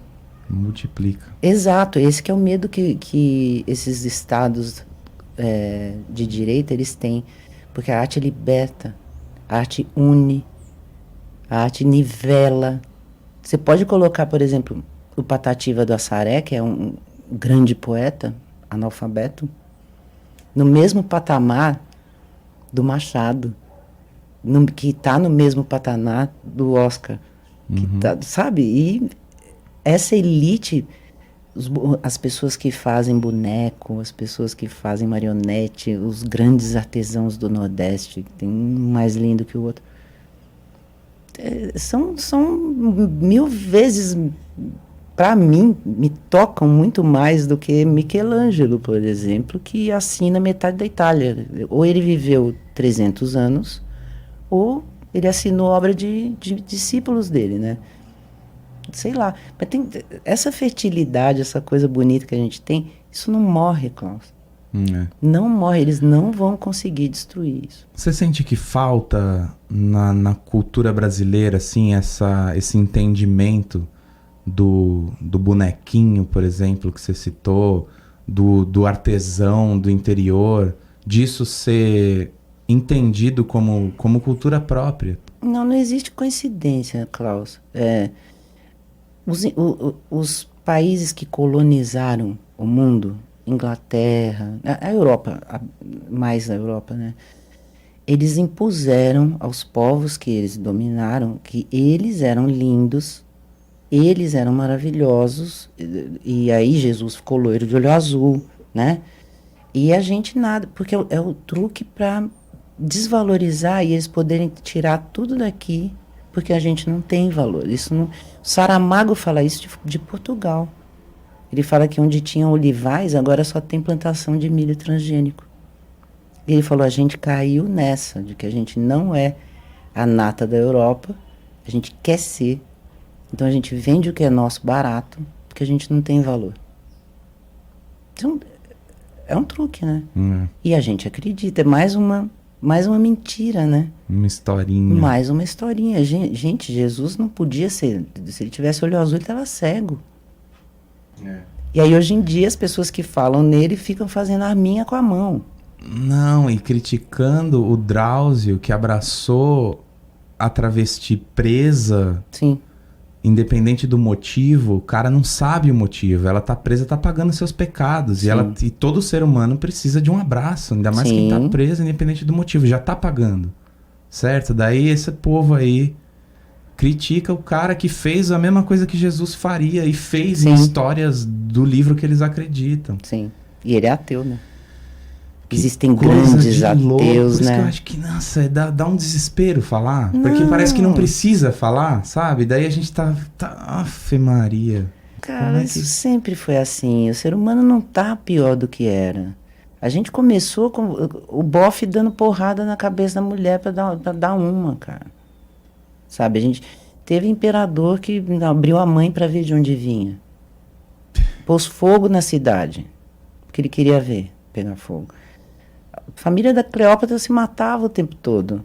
Multiplica. Exato, esse que é o medo que esses estados de direita eles têm. Porque a arte liberta, a arte une, a arte nivela. Você pode colocar, por exemplo, o Patativa do Assaré, que é um grande poeta, analfabeto, no mesmo patamar do Machado, que está no mesmo patamar do Oscar. Que tá, sabe? E essa elite, as pessoas que fazem boneco, as pessoas que fazem marionete, os grandes artesãos do Nordeste, que tem um mais lindo que o outro, são 1000 vezes, para mim, me tocam muito mais do que Michelangelo, por exemplo, que assina metade da Itália. Ou ele viveu 300 anos, ou ele assinou obra de discípulos dele, né? Sei lá, mas tem essa fertilidade, essa coisa bonita que a gente tem, isso não morre, Klaus. Não morre, eles não vão conseguir destruir isso. Você sente que falta na cultura brasileira, assim, esse entendimento do bonequinho, por exemplo, que você citou, do artesão do interior, disso ser entendido como cultura própria? Não existe coincidência, Klaus. Os países que colonizaram o mundo, Inglaterra, a Europa, mais a Europa, né? Eles impuseram aos povos que eles dominaram que eles eram lindos, eles eram maravilhosos, e aí Jesus ficou loiro de olho azul, né? E a gente nada, porque é o truque para desvalorizar e eles poderem tirar tudo daqui, porque a gente não tem valor. Isso não... Saramago fala isso de Portugal. Ele fala que onde tinha olivais, agora só tem plantação de milho transgênico. E ele falou, a gente caiu nessa, de que a gente não é a nata da Europa, a gente quer ser. Então a gente vende o que é nosso barato, porque a gente não tem valor. Então, é um truque, né? E a gente acredita, é mais uma mentira, né? Uma historinha. Mais uma historinha. Gente, Jesus não podia ser... Se ele tivesse olho azul, ele estava cego. E aí, hoje em dia, as pessoas que falam nele ficam fazendo arminha com a mão. Não, e criticando o Drauzio, que abraçou a travesti presa. Sim. Independente do motivo, o cara não sabe o motivo. Ela tá presa, tá pagando seus pecados. E todo ser humano precisa de um abraço. Ainda mais quem tá preso, independente do motivo. Já tá pagando. Certo? Daí esse povo aí critica o cara que fez a mesma coisa que Jesus faria. E fez em histórias do livro que eles acreditam. Sim. E ele é ateu, né? Existem Coisa grandes de louco. Por ateus, isso que eu né? acho que, nossa, dá um desespero falar. Porque parece que não precisa falar, sabe? Daí a gente tá Afe Maria. Cara, Como é isso que- sempre foi assim. O ser humano não tá pior do que era. A gente começou com o bofe dando porrada na cabeça da mulher pra dar uma, cara. Sabe, a gente teve imperador que abriu a mãe pra ver de onde vinha. Pôs fogo na cidade, porque ele queria ver pegar fogo. A família da Cleópatra se matava o tempo todo.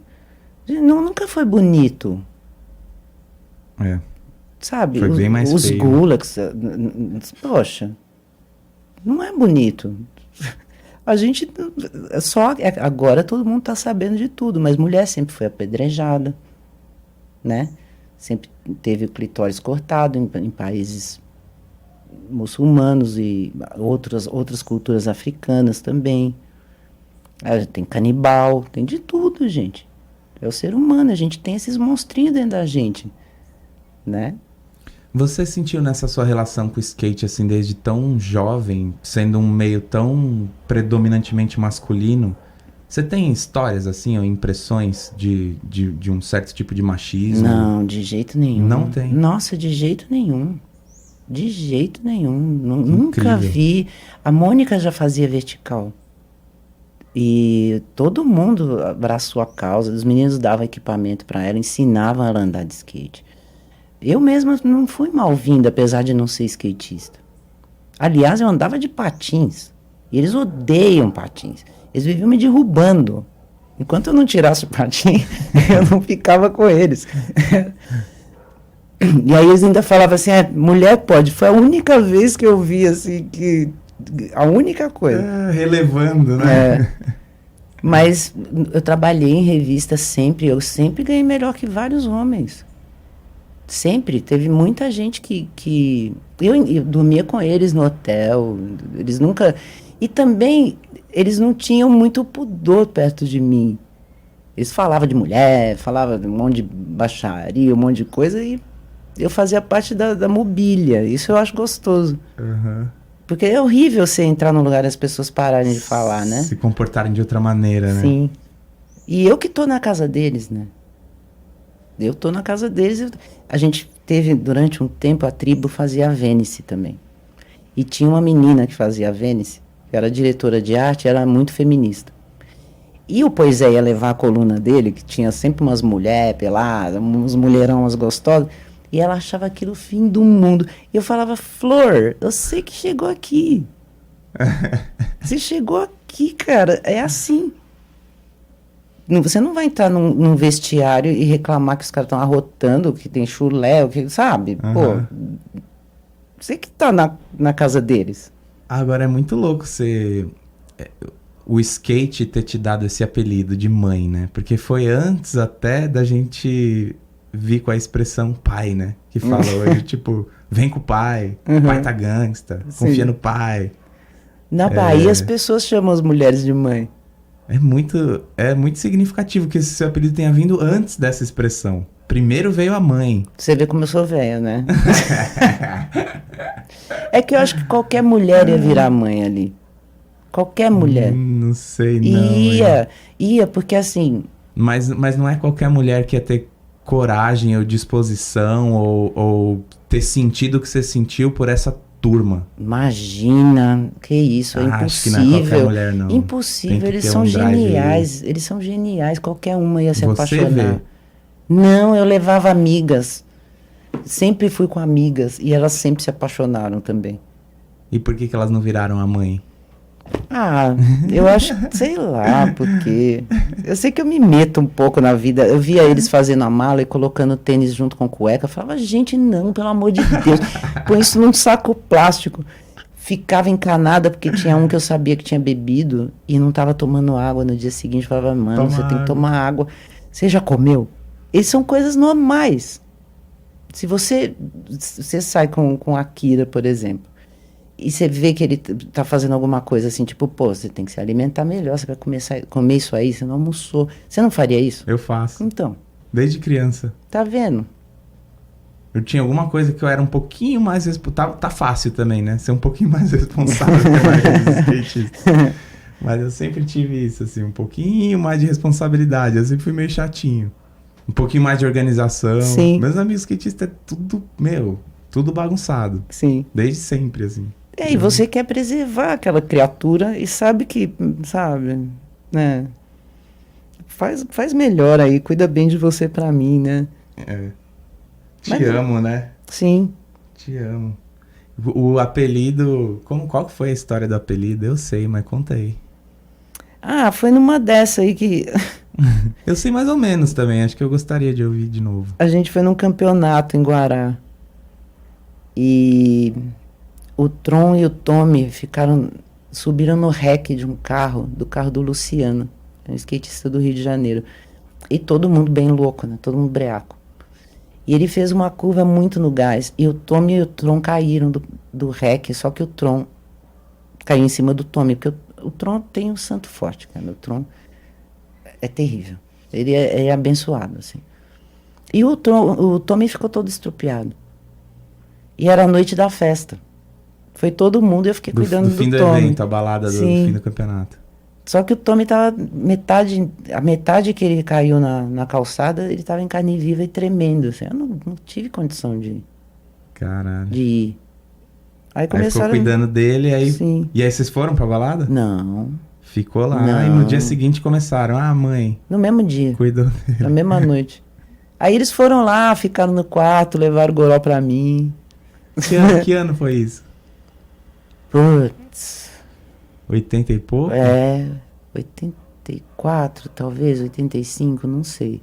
Nunca foi bonito. É. Sabe, Foi bem mais os feio. gulags, poxa, não é bonito. A gente agora todo mundo está sabendo de tudo, mas mulher sempre foi apedrejada, né? Sempre teve o clitóris cortado em países muçulmanos e outras culturas africanas também. Tem canibal, tem de tudo, gente. É o ser humano, a gente tem esses monstrinhos dentro da gente, né? Você sentiu nessa sua relação com o skate, assim, desde tão jovem, sendo um meio tão predominantemente masculino, você tem histórias, assim, ou impressões de um certo tipo de machismo? Não, de jeito nenhum. Não tem? Nossa, de jeito nenhum. De jeito nenhum. Nunca Incrível. vi. A Mônica já fazia vertical. E todo mundo abraçou a causa. Os meninos davam equipamento para ela, ensinavam ela a andar de skate. Eu mesma não fui mal-vinda, apesar de não ser skatista. Aliás, eu andava de patins. E eles odeiam patins. Eles viviam me derrubando. Enquanto eu não tirasse o patins, eu não ficava com eles. E aí eles ainda falavam assim, mulher pode. Foi a única vez que eu vi, assim, que... A única coisa. Relevando, né? Mas eu trabalhei em revista sempre. Eu sempre ganhei melhor que vários homens. Sempre. Teve muita gente que eu dormia com eles no hotel. Eles nunca... E também, eles não tinham muito pudor perto de mim. Eles falavam de mulher, falavam de um monte de baixaria, um monte de coisa, e eu fazia parte da mobília. Isso eu acho gostoso. Uhum. Porque é horrível você entrar num lugar e as pessoas pararem de falar, né? Se comportarem de outra maneira, né? Sim. E eu que tô na casa deles, né? Eu tô na casa deles. A gente teve, durante um tempo, a tribo fazia a Vênice também. E tinha uma menina que fazia a Vênice, que era diretora de arte, era muito feminista. E o Poisé ia levar a coluna dele, que tinha sempre umas mulheres peladas, uns mulherão, umas gostosas, e ela achava aquilo o fim do mundo. E eu falava, Flor, eu sei que chegou aqui. Você chegou aqui, cara, é assim. Você não vai entrar num vestiário e reclamar que os caras estão arrotando, que tem chulé, que, sabe? Uhum. Pô, você que tá na casa deles. Agora é muito louco o skate ter te dado esse apelido de mãe, né? Porque foi antes até da gente vir com a expressão pai, né? Que fala hoje, tipo, vem com o pai, o pai tá gangsta, confia no pai. Na Bahia as pessoas chamam as mulheres de mãe. É muito significativo que esse seu apelido tenha vindo antes dessa expressão. Primeiro veio a mãe. Você vê como eu sou velho, né? É que eu acho que qualquer mulher ia virar mãe ali. Qualquer mulher. Não sei, não. Ia, porque assim... Mas não é qualquer mulher que ia ter coragem ou disposição ou ter sentido o que você sentiu por essa turma. Imagina, que isso, é Acho que impossível. não é qualquer mulher, não. Tem Impossível, que eles ter são um drive geniais. Eles são geniais, qualquer uma ia se Você apaixonar. vê? Não, eu levava amigas. Sempre fui com amigas e elas sempre se apaixonaram também. E por que elas não viraram a mãe? Ah, eu acho, sei lá, porque eu sei que eu me meto um pouco na vida. Eu via eles fazendo a mala e colocando tênis junto com cueca. Eu falava, gente, não, pelo amor de Deus, põe isso num saco plástico. Ficava encanada porque tinha um que eu sabia que tinha bebido e não estava tomando água no dia seguinte. Eu falava, mano, você tem que tomar água. Você já comeu? Eles são coisas normais. Se você sai com a Akira, por exemplo, e você vê que ele tá fazendo alguma coisa assim, tipo, pô, você tem que se alimentar melhor, você vai comer isso aí, você não almoçou. Você não faria isso? Eu faço. Então, Desde criança. tá vendo? Eu tinha alguma coisa que eu era um pouquinho mais responsável. Tá fácil também, né? Ser um pouquinho mais responsável que a maioria dos skatistas. Mas eu sempre tive isso, assim, um pouquinho mais de responsabilidade. Eu sempre fui meio chatinho. Um pouquinho mais de organização. Sim. Meus amigos skatistas é tudo, tudo bagunçado. Sim. Desde sempre, assim. E você quer preservar aquela criatura e sabe que, sabe, né? Faz melhor aí, cuida bem de você pra mim, né? É. Te Mas- amo, né? Sim. Te amo. O apelido... Qual que foi a história do apelido? Eu sei, mas conta aí. Ah, foi numa dessa aí que Eu sei mais ou menos também. Acho que eu gostaria de ouvir de novo. a gente foi num campeonato em Guará. E o Tron e o Tommy subiram no rec de um carro, do carro do Luciano, um skatista do Rio de Janeiro. E todo mundo bem louco, né? Todo mundo breaco. E ele fez uma curva muito no gás. E o Tommy e o Tron caíram do rec, só que o Tron caiu em cima do Tommy, porque o Tron tem um santo forte, cara. O Tron é terrível. Ele é abençoado, assim. E o Tommy ficou todo estrupiado. E era a noite da festa. Foi todo mundo e eu fiquei cuidando Do fim do Tommy. evento, a balada do Sim. fim do campeonato. Só que o Tommy tava a metade que ele caiu na calçada, ele tava em carne viva e tremendo, assim. Eu não tive condição de Caralho. ir. Aí Aí ficou começaram... cuidando dele, aí... Sim. E aí vocês foram pra balada? Não, Ficou lá. Não. E no dia seguinte começaram. Ah, mãe, no mesmo dia, cuidou dele. na mesma noite. Aí eles foram lá, ficaram no quarto, levaram o goró pra mim. Que ano foi isso? Putz, 80 e pouco? 84, talvez, 85, não sei.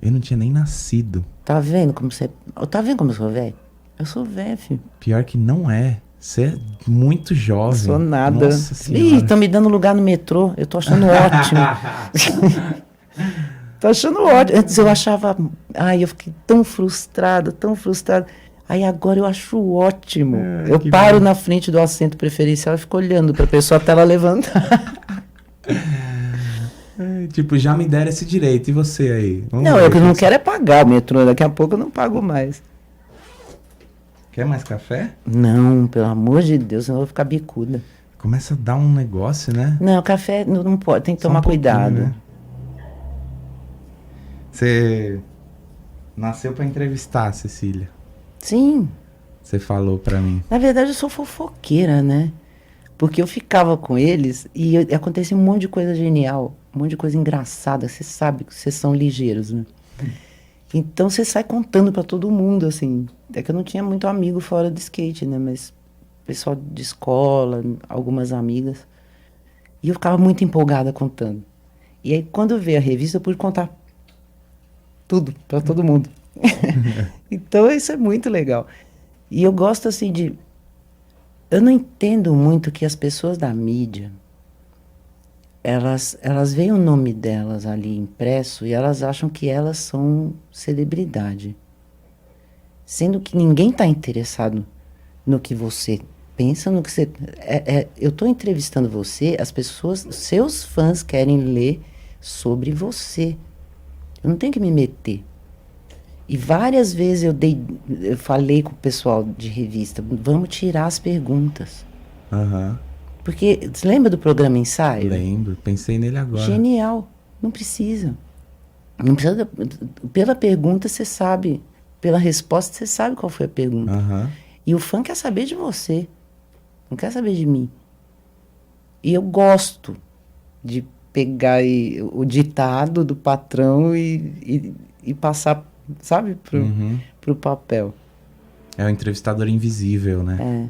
Eu não tinha nem nascido. Tá vendo como você... Tá vendo como eu sou velho? Eu sou velho, filho. Pior que não é. Você é muito jovem. Não sou nada. Nossa Ih, senhora. estão me dando lugar no metrô. Eu tô achando ótimo. Tô achando ótimo. Antes eu achava... Ai, eu fiquei tão frustrada, tão frustrada. Aí agora eu acho ótimo. Ah, Eu que paro bom. na frente do assento preferencial e fico olhando pra pessoa até ela levantar. É, tipo, já me deram esse direito. E você aí? Vamos Não, ver eu que o não você- quero é pagar o metrô. Daqui a pouco eu não pago mais. Quer mais café? Não, pelo amor de Deus, senão eu vou ficar bicuda. Começa a dar um negócio, né? Não, café não pode, tem que Só um tomar pouquinho, cuidado. né? Você nasceu pra entrevistar, Cecília. Sim, Você falou pra mim. na verdade eu sou fofoqueira, né? Porque eu ficava com eles e acontecia um monte de coisa genial, um monte de coisa engraçada. Você sabe que vocês são ligeiros, né? Então você sai contando pra todo mundo, assim. É que eu não tinha muito amigo fora do skate, né? Mas pessoal de escola, algumas amigas. E eu ficava muito empolgada contando. E aí quando veio a revista eu pude contar tudo pra todo mundo. Então isso é muito legal. E eu gosto assim de... Eu não entendo muito que as pessoas da mídia, elas veem o nome delas ali impresso e elas acham que elas são celebridade. Sendo que ninguém está interessado no que você pensa, no que você... eu estou entrevistando você, as pessoas, seus fãs querem ler sobre você. Eu não tenho que me meter. E várias vezes eu falei com o pessoal de revista, vamos tirar as perguntas. Aham. Porque, você lembra do programa Ensaio? Lembro. Pensei nele agora. Genial. Não precisa. Não precisa. Pela pergunta você sabe. Pela resposta você sabe qual foi a pergunta. Aham. E o fã quer saber de você. Não quer saber de mim. E eu gosto de pegar o ditado do patrão e passar, sabe, Uhum. pro papel. É o entrevistador invisível, né?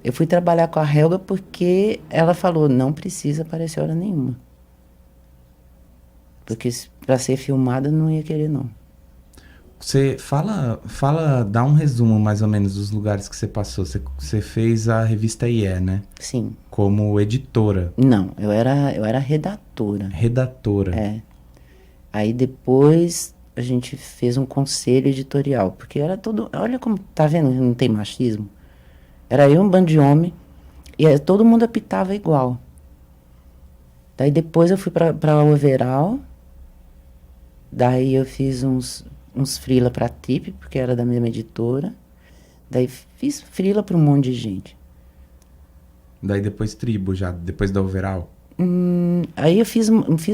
Eu fui trabalhar com a Helga porque ela falou, não precisa aparecer hora nenhuma. Porque para ser filmada não ia querer, não. Você dá um resumo mais ou menos dos lugares que você passou. Você fez a revista IE, né? Sim. Como editora, Não, eu era redatora. redatora. É. Aí depois a gente fez um conselho editorial, porque era todo... Olha como, tá vendo? Não tem machismo. Era eu um bando de homem, e aí todo mundo apitava igual. Daí depois eu fui pra Overall, daí eu fiz uns freela pra Trip, porque era da mesma editora. Daí fiz freela pra um monte de gente. Daí depois Tribo, já, depois da Overall. Aí eu fiz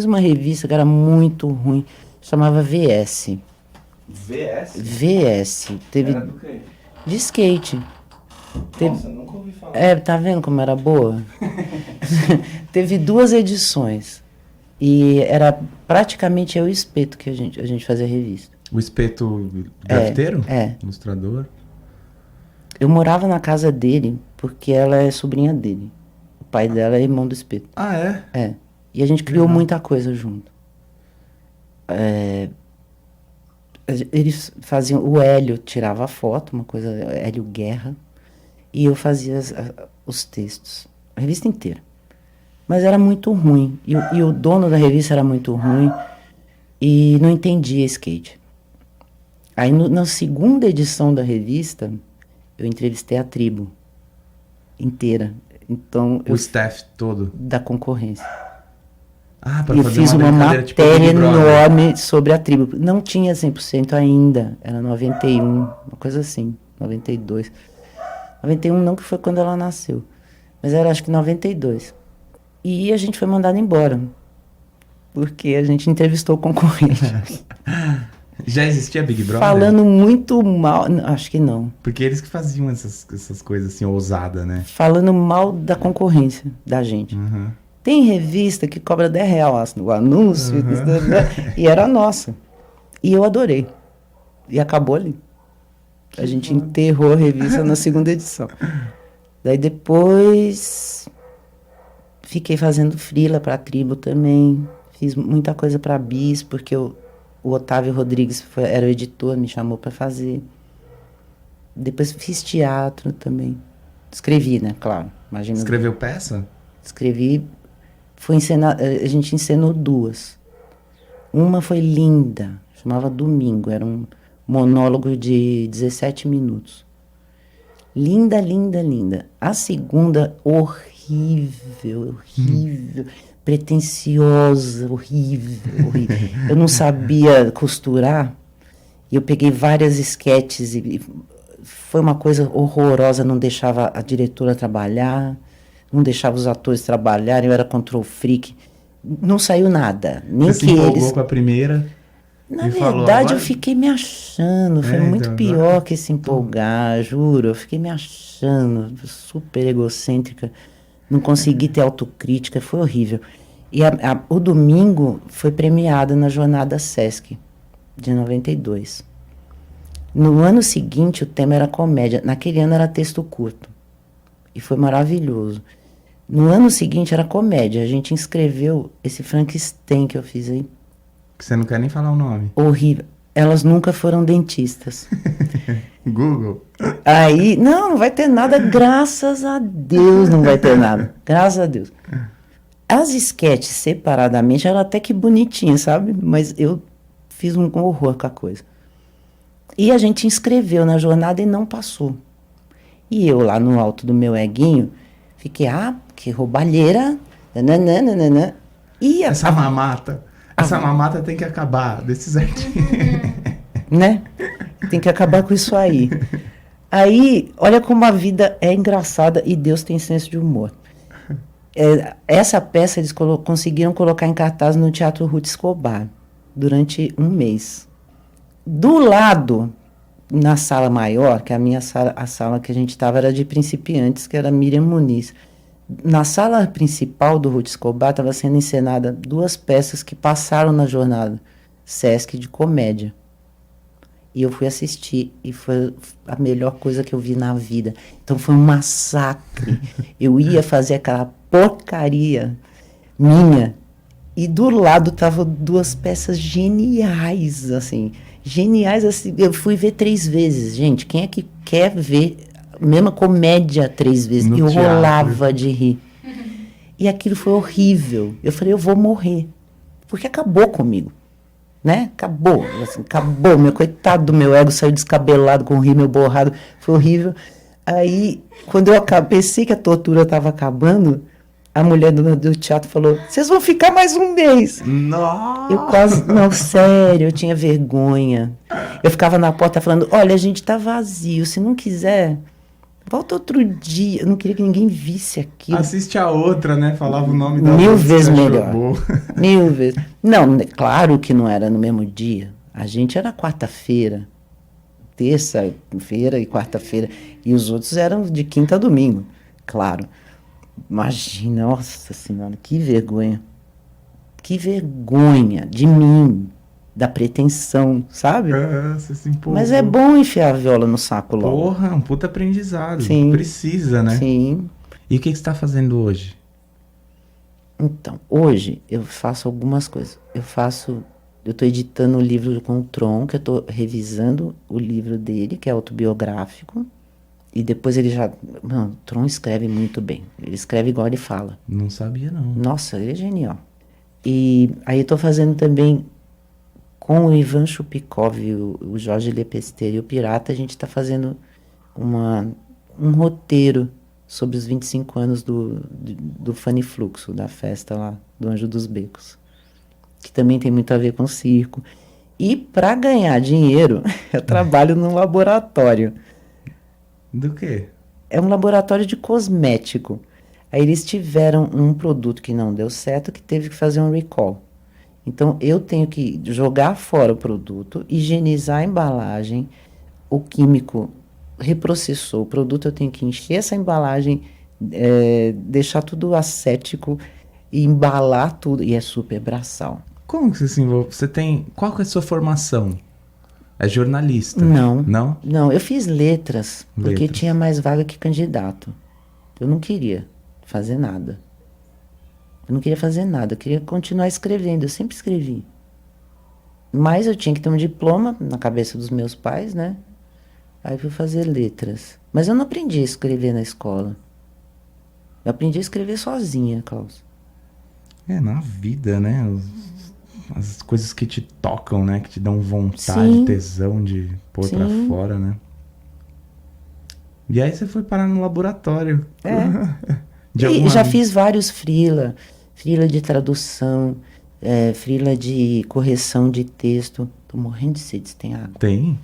uma revista que era muito ruim, chamava VS. VS? VS. Teve do quê? de skate. Teve, Nossa, nunca ouvi falar. tá vendo como era boa? Teve 2 edições. E era praticamente eu e o Espeto que a gente fazia revista. O Espeto grafiteiro? É. Ilustrador? Eu morava na casa dele porque ela é sobrinha dele. O pai dela é irmão do Espeto. Ah, é? É. E a gente criou muita coisa junto. Eles faziam... O Hélio tirava a foto, uma coisa... Hélio Guerra. E eu fazia os textos. A revista inteira. Mas era muito ruim. E o dono da revista era muito ruim. E não entendia skate. Aí na segunda edição da revista, eu entrevistei a tribo inteira. Então, O staff todo. da concorrência. Ah, pra E eu fazer fiz uma brincadeira tipo matéria Big Brother. enorme sobre a tribo. Não tinha 100% ainda. Era 91, uma coisa assim. 92. 91 não, que foi quando ela nasceu. Mas era acho que 92. E a gente foi mandado embora. Porque a gente entrevistou o concorrente. Já existia Big Brother? Falando muito mal. Acho que não. Porque eles que faziam essas coisas assim, ousadas, né? Falando mal da concorrência da gente. Uhum. Tem revista que cobra R$10 o anúncio. E era nossa. E eu adorei. E acabou ali. A gente enterrou a revista na segunda edição. Daí depois fiquei fazendo freela pra tribo também. Fiz muita coisa pra Bis, porque o Otávio Rodrigues era o editor, me chamou pra fazer. Depois fiz teatro também. Escrevi, né? Claro. Imagina. Escreveu peça? Escrevi. A gente encenou 2. Uma foi linda. Chamava Domingo. Era um monólogo de 17 minutos. Linda, linda, linda. A segunda, horrível. Pretensiosa, horrível. Eu não sabia costurar. E eu peguei várias esquetes e foi uma coisa horrorosa. Não deixava a diretora trabalhar, não deixava os atores trabalharem. Eu era control freak. Não saiu nada. Nem Você que se empolgou eles... com a primeira? Na e falou, verdade, agora... eu fiquei me achando. Foi muito então, pior agora... que se empolgar, juro. Eu fiquei me achando, super egocêntrica. Não consegui ter autocrítica, foi horrível. E o Domingo foi premiado na Jornada Sesc, de 92. No ano seguinte, o tema era comédia. Naquele ano era texto curto. E foi maravilhoso. No ano seguinte era comédia. A gente inscreveu esse Frankenstein que eu fiz aí. Que você não quer nem falar o nome. Horrível. Elas nunca foram dentistas. Google. Aí, não vai ter nada, graças a Deus não vai ter nada. Graças a Deus. As esquetes separadamente eram até que bonitinhas, sabe? Mas eu fiz um horror com a coisa. E a gente inscreveu na jornada e não passou. E eu lá no alto do meu eguinho, fiquei, que roubalheira. Nananana. E Essa mamata tem que acabar desses artigos. Né? Tem que acabar com isso aí. Aí, olha como a vida é engraçada e Deus tem senso de humor. Essa peça eles conseguiram colocar em cartaz no Teatro Ruth Escobar durante 1 mês. Do lado, na sala maior, que é a sala que a gente estava era de principiantes, que era Miriam Muniz. Na sala principal do Ruth Escobar estava sendo encenada 2 peças que passaram na jornada Sesc de comédia. E eu fui assistir e foi a melhor coisa que eu vi na vida. Então foi um massacre. Eu ia fazer aquela porcaria minha e do lado estavam 2 peças geniais, assim. Geniais, assim. Eu fui ver 3 vezes. Gente, quem é que quer ver a mesma comédia 3 vezes? No eu teatro. rolava de rir. E aquilo foi horrível. Eu falei, eu vou morrer. Porque acabou comigo. Né? Acabou, assim, acabou. Meu coitado do meu ego saiu descabelado com o rímel borrado. Foi horrível. Aí, quando eu pensei que a tortura estava acabando, a mulher do teatro falou, vocês vão ficar mais 1 mês. Nossa! Eu quase, não, sério, eu tinha vergonha. Eu ficava na porta falando, olha, a gente tá vazio, se não quiser, Volta outro dia. Eu não queria que ninguém visse aquilo. Assiste a outra, né? Falava o nome da Mil outra, vezes você achou melhor. boa. Mil vezes. Não, claro que não era no mesmo dia. A gente era quarta-feira, terça-feira e quarta-feira. E os outros eram de quinta a domingo. Claro. Imagina, nossa senhora, que vergonha. Que vergonha de mim, da pretensão, sabe? Você se empolgou. Mas é bom enfiar a viola no saco logo. Porra, um puta aprendizado. Sim. Precisa, né? Sim. E o que você tá fazendo hoje? Então, hoje eu faço algumas coisas. Eu tô editando o livro com o Tron, que eu tô revisando o livro dele, que é autobiográfico. E depois ele já... Mano, o Tron escreve muito bem. Ele escreve igual ele fala. Não sabia, não. Nossa, ele é genial. E aí eu tô fazendo também com o Ivan Chupikov, o Jorge Lepesteiro e o Pirata, a gente tá fazendo um roteiro sobre os 25 anos do Funny Fluxo, da festa lá do Anjo dos Becos, que também tem muito a ver com circo. E para ganhar dinheiro, eu trabalho num laboratório. Do quê? É um laboratório de cosmético. Aí eles tiveram um produto que não deu certo, que teve que fazer um recall. Então eu tenho que jogar fora o produto, higienizar a embalagem, o químico reprocessou o produto, eu tenho que encher essa embalagem, deixar tudo assético e embalar tudo. E é super braçal. Como que você se envolve? Você tem... Qual que é a sua formação? É jornalista? Não. Não? Não, eu fiz letras, porque Letras. tinha mais vaga que candidato. Eu não queria fazer nada. Eu não queria fazer nada, eu queria continuar escrevendo, eu sempre escrevi. Mas eu tinha que ter um diploma na cabeça dos meus pais, né? Aí eu fui fazer letras. Mas eu não aprendi a escrever na escola. Eu aprendi a escrever sozinha, Klaus. É, na vida, né? As coisas que te tocam, né? Que te dão vontade, Sim. tesão de pôr pra Sim. fora, né? E aí você foi parar no laboratório. De E alguma- já fiz vários freela de tradução, freela de correção de texto. Tô morrendo de sede, se tem água. Tem?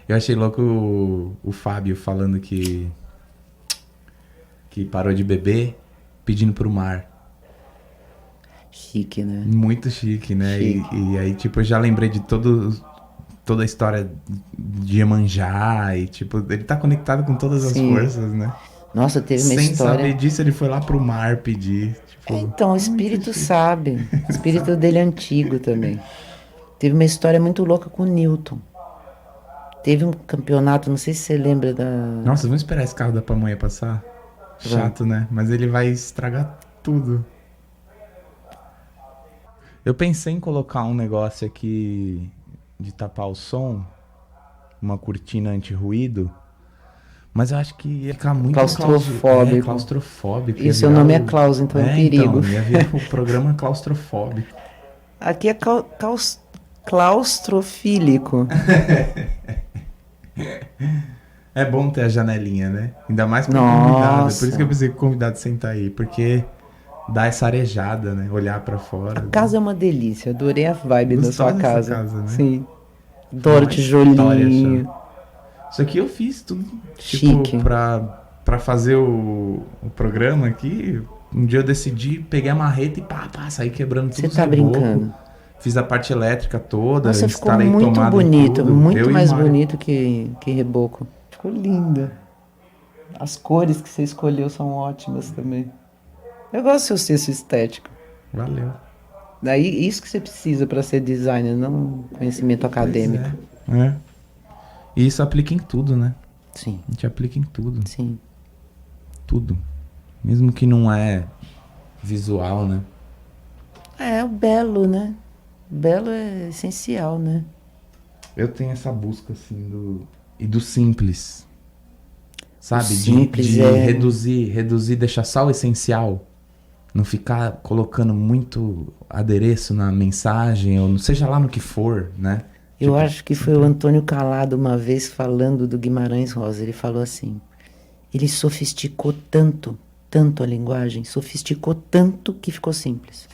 Eu achei louco o Fábio falando que parou de beber pedindo pro mar. Chique, né? Muito chique, né? E aí, tipo, eu já lembrei de toda a história de Iemanjá e, tipo, ele tá conectado com todas as Sim. forças, né? Nossa, teve uma Sem história... saber disso, ele foi lá pro mar pedir. Tipo, Então, o espírito sabe. O espírito dele é antigo também. Teve uma história muito louca com o Newton. Teve um campeonato, não sei se você lembra da... nossa, vamos esperar esse carro da pamonha passar? Chato, né? Mas ele vai estragar tudo. Eu pensei em colocar um negócio aqui de tapar o som, uma cortina anti-ruído, mas eu acho que ia ficar muito Claustrofóbico. claustrofóbico. E ia seu virar nome é Klaus, então é um perigo. Então, ia virar o programa claustrofóbico. Aqui é claustrofílico. É bom ter a janelinha, né? Ainda mais pro Nossa. convidado. Por isso que eu pensei que o convidado senta aí, porque dá essa arejada, né? Olhar pra fora. A casa é uma delícia, adorei a vibe da Gostosa sua essa casa. casa, né? Sim. Adoro Uma tijolinho. história, isso aqui eu fiz tudo, Chique. tipo, pra fazer o programa aqui. Um dia eu decidi, peguei a marreta e saí quebrando tudo. Você tá brincando? Fiz a parte elétrica toda, Nossa, ficou instalei muito tomada em bonito, tudo. muito Eu e mais o Mário. bonito que reboco. Ficou linda. As cores que você escolheu são ótimas também. Eu gosto do seu senso estético. Valeu. Daí, isso que você precisa para ser designer, não conhecimento acadêmico. É. E isso aplica em tudo, né? Sim, A gente aplica em tudo. sim. Tudo. Mesmo que não é visual, né? É o belo, né? O belo é essencial, né? Eu tenho essa busca, assim, do simples. Sabe? O simples de é- reduzir, deixar só o essencial. Não ficar colocando muito adereço na mensagem, ou seja lá no que for, né? Eu Tipo, acho que foi o Antônio Calado uma vez falando do Guimarães Rosa. Ele falou assim: ele sofisticou tanto a linguagem, sofisticou tanto que ficou simples.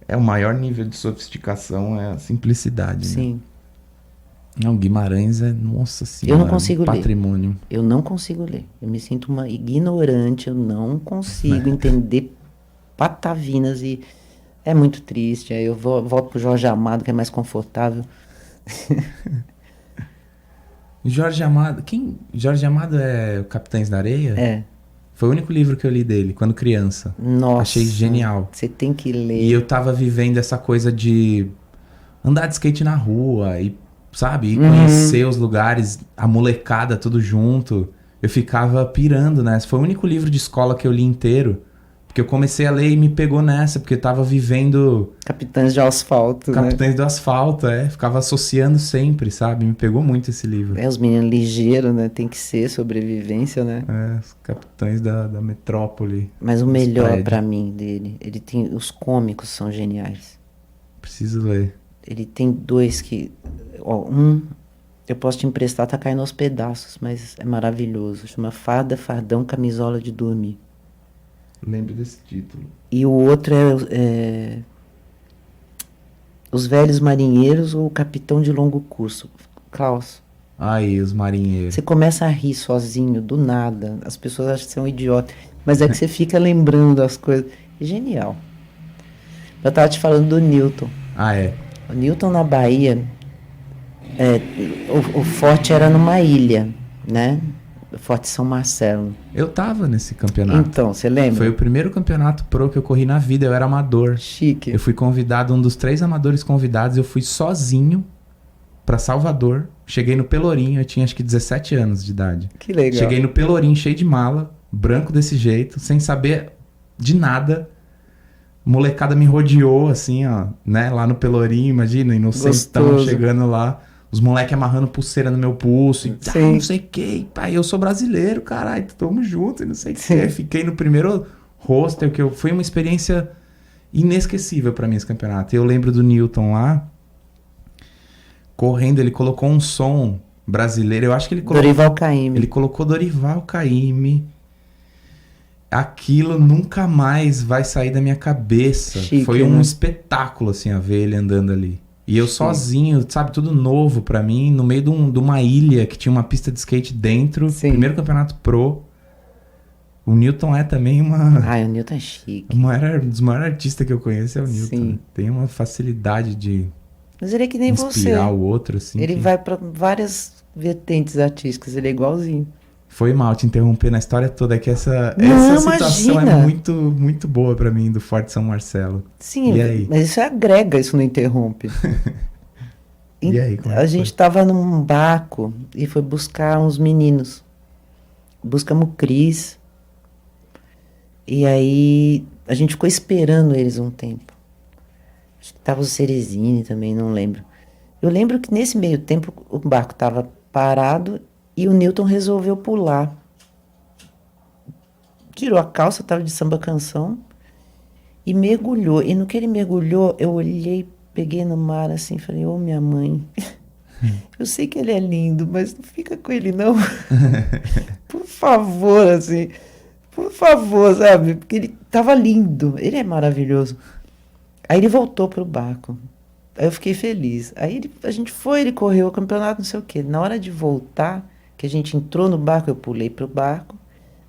É o maior nível de sofisticação, é a simplicidade, né? Sim. Não, Guimarães é, nossa senhora, Eu não consigo ler. patrimônio. Eu não consigo ler. Eu me sinto uma ignorante, eu não consigo entender patavinas e é muito triste. Aí eu volto pro Jorge Amado, que é mais confortável. Jorge Amado, Jorge Amado é o Capitães da Areia? É. Foi o único livro que eu li dele, quando criança. Nossa. Achei genial. Você tem que ler. E eu tava vivendo essa coisa de andar de skate na rua e, sabe, ir conhecer os lugares, a molecada tudo junto. Eu ficava pirando nessa. Foi o único livro de escola que eu li inteiro. Porque eu comecei a ler e me pegou nessa, porque eu tava vivendo Capitães de Asfalto, né? Capitães do Asfalto, ficava associando sempre, sabe? Me pegou muito esse livro. É, os meninos ligeiros, né? Tem que ser sobrevivência, né? Os Capitães da Metrópole. Mas o Dos melhor prédios. pra mim dele, ele tem... Os cômicos são geniais. Preciso ler. Ele tem dois que... Ó, eu posso te emprestar, tá caindo aos pedaços, mas é maravilhoso. Chama Farda, Fardão, Camisola de Dormir. Lembro desse título. E o outro é Os Velhos Marinheiros ou O Capitão de Longo Curso. Klaus, Aí, os marinheiros. você começa a rir sozinho, do nada. As pessoas acham que você é um idiota. Mas é que você fica lembrando as coisas. É genial. Eu tava te falando do Newton. Ah, é. O Newton na Bahia, o forte era numa ilha, né? O Forte São Marcelo. Eu tava nesse campeonato. Então, você lembra? Foi o primeiro campeonato pro que eu corri na vida. Eu era amador. Chique. Eu fui convidado, um dos 3 amadores convidados. Eu fui sozinho pra Salvador. Cheguei no Pelourinho. Eu tinha acho que 17 anos de idade. Que legal. Cheguei no Pelourinho cheio de mala. Branco desse jeito. Sem saber de nada. Molecada me rodeou assim, ó. Né? Lá no Pelourinho, imagina. Inocentão Gostoso. chegando lá. Os moleques amarrando pulseira no meu pulso. E, Sim. não sei o que. Pai, eu sou brasileiro, caralho. Tamo junto e não sei o Sim. que. Fiquei no primeiro hostel que foi uma experiência inesquecível pra mim esse campeonato. Eu lembro do Newton lá. Correndo, ele colocou um som brasileiro. Eu acho que ele colocou... Dorival Caymmi. Ele colocou Dorival Caymmi. Aquilo nunca mais vai sair da minha cabeça. Chique, Foi um né? espetáculo, assim, a ver ele andando ali. E eu Sim. sozinho, sabe, tudo novo pra mim, no meio de uma ilha que tinha uma pista de skate dentro. Sim. Primeiro campeonato pro. O Newton é também o O Newton é chique. maior, um dos maiores artistas que eu conheço é o Newton. Sim. Tem uma facilidade de Mas ele é que nem inspirar você. o outro, assim. Ele que- vai pra várias vertentes artísticas, ele é igualzinho. Foi mal te interromper na história toda, é que essa Não, situação imagina. é muito, muito boa pra mim, do Forte São Marcelo. Sim, E aí? mas isso agrega, isso não interrompe. E aí, como é A que gente foi? tava num barco e foi buscar uns meninos. Buscamos o Cris. E aí a gente ficou esperando eles um tempo. Acho que tava o Cerezini também, não lembro. Eu lembro que nesse meio tempo o barco tava parado e o Newton resolveu pular. Tirou a calça, tava de samba canção e mergulhou. E no que ele mergulhou, eu olhei, peguei no mar assim, falei, ô minha mãe, eu sei que ele é lindo, mas não fica com ele não. Por favor, assim, por favor, sabe? Porque ele tava lindo, ele é maravilhoso. Aí ele voltou pro barco. Aí eu fiquei feliz. Aí a gente foi, ele correu o campeonato, não sei o quê. Na hora de voltar, que a gente entrou no barco, eu pulei pro barco.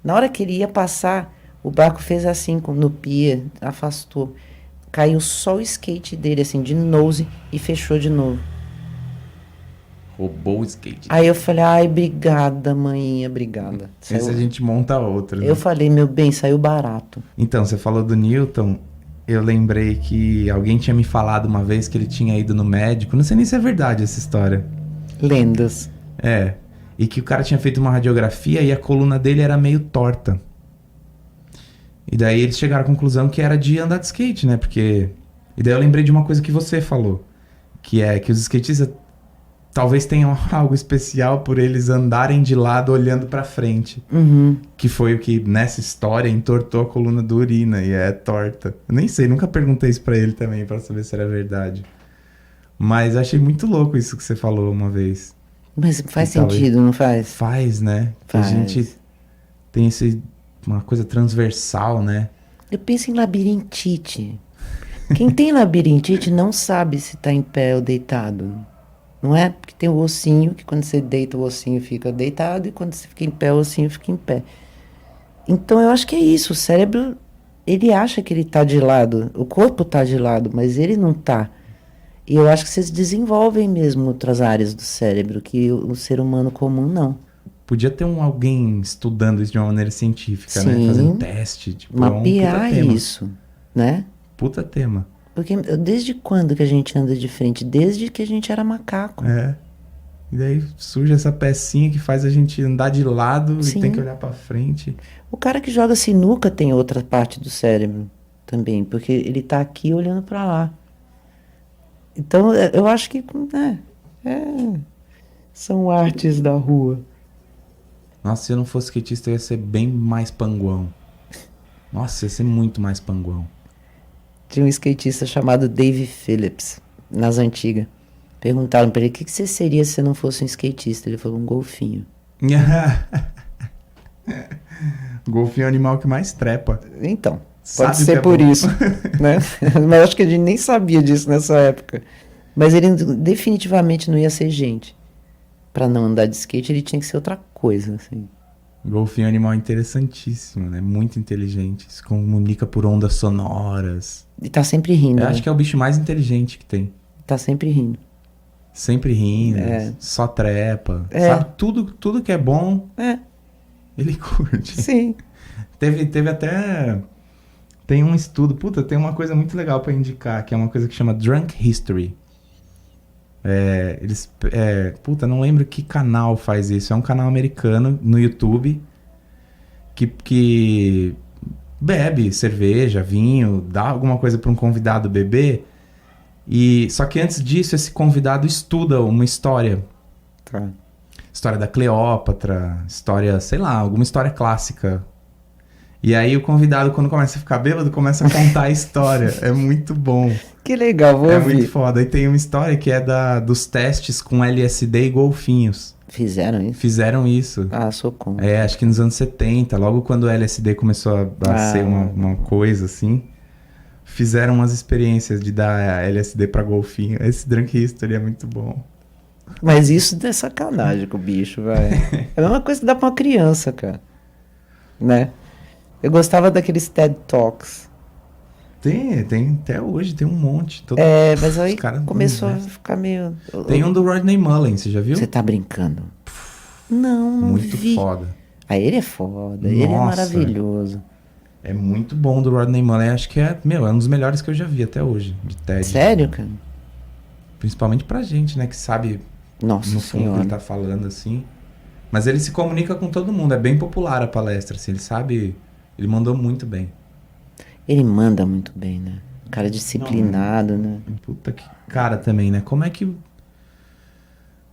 Na hora que ele ia passar, o barco fez assim no pia, afastou. Caiu só o skate dele, assim, de nose e fechou de novo. Roubou o skate. Aí eu falei, ai, obrigada, maninha, obrigada. Esse Saiu- a gente monta outro, né? Eu falei, meu bem, saiu barato. Então, você falou do Newton, eu lembrei que alguém tinha me falado uma vez que ele tinha ido no médico, não sei nem se é verdade essa história. Lendas. É, e que o cara tinha feito uma radiografia e a coluna dele era meio torta. E daí eles chegaram à conclusão que era de andar de skate, né? Porque... E daí eu lembrei de uma coisa que você falou, que é que os skatistas talvez tenham algo especial por eles andarem de lado olhando pra frente. Uhum. Que foi o que, nessa história, entortou a coluna do Urina e é torta. Eu nem sei, nunca perguntei isso pra ele também, pra saber se era verdade. Mas achei muito louco isso que você falou uma vez. Mas faz Que tal, sentido, não faz? Faz, né? Que Faz. a gente tem uma coisa transversal, né? Eu penso em labirintite. Quem tem labirintite não sabe se tá em pé ou deitado. Não é? Porque tem o ossinho, que quando você deita o ossinho fica deitado, e quando você fica em pé o ossinho fica em pé. Então eu acho que é isso, o cérebro, ele acha que ele tá de lado, o corpo tá de lado, mas ele não tá. E eu acho que vocês desenvolvem mesmo outras áreas do cérebro, que o ser humano comum não. Podia ter alguém estudando isso de uma maneira científica, né? Sim. Fazendo teste, tipo, Mapear é um puta tema. isso, né? Puta tema. Porque desde quando que a gente anda de frente? Desde que a gente era macaco. É. E daí surge essa pecinha que faz a gente andar de lado Sim. e tem que olhar pra frente. O cara que joga sinuca tem outra parte do cérebro também, porque ele tá aqui olhando pra lá. Então, eu acho que são artes da rua. Nossa, se eu não fosse skatista, eu ia ser bem mais panguão. Nossa, ia ser muito mais panguão. Tinha um skatista chamado Dave Phillips, nas antigas. Perguntaram pra ele, o que você seria se você não fosse um skatista? Ele falou, um golfinho. Golfinho é o animal que mais trepa. Então, Sabe pode que ser é por bom. isso, né? Mas acho que a gente nem sabia disso nessa época. Mas ele definitivamente não ia ser gente. Pra não andar de skate, ele tinha que ser outra coisa, assim. Golfinho é um animal interessantíssimo, né? Muito inteligente. Se comunica por ondas sonoras. E tá sempre rindo. Eu acho que é o bicho mais inteligente que tem. Tá sempre rindo. Sempre rindo, É. só trepa. É. Sabe, tudo que é bom, É, ele curte. sim. Teve até... Tem um estudo... Puta, tem uma coisa muito legal pra indicar, que é uma coisa que chama Drunk History. Puta, não lembro que canal faz isso. É um canal americano no YouTube que bebe cerveja, vinho, dá alguma coisa pra um convidado beber. Só que antes disso, esse convidado estuda uma história. Tá. História da Cleópatra, história, sei lá, alguma história clássica. E aí o convidado, quando começa a ficar bêbado, começa a contar a história. É muito bom. Que legal, vou É ouvir. muito foda. Aí tem uma história que é dos testes com LSD e golfinhos. Fizeram isso? Fizeram isso. Ah, sou contra. Acho que nos anos 70, logo quando o LSD começou a ser uma coisa assim, fizeram umas experiências de dar LSD pra golfinho. Esse Drunk History é muito bom. Mas isso é sacanagem com o bicho, velho. É a mesma coisa que dá pra uma criança, cara. Né? Eu gostava daqueles TED Talks. Tem até hoje, tem um monte. Mas aí Os caras começou a investem. ficar meio... Tem um do Rodney Mullen, você já viu? Você tá brincando? Não Muito vi. foda. Ah, ele é foda, ele é Nossa. maravilhoso. É muito bom do Rodney Mullen. Acho que é um dos melhores que eu já vi até hoje, de TED. Sério, cara? Principalmente pra gente, né, que sabe Nossa no fundo o que senhora. ele tá falando, assim. Mas ele se comunica com todo mundo, é bem popular a palestra, assim, ele sabe... Ele mandou muito bem. Ele manda muito bem, né? Um cara disciplinado, né? Puta que cara também, né? Como é que...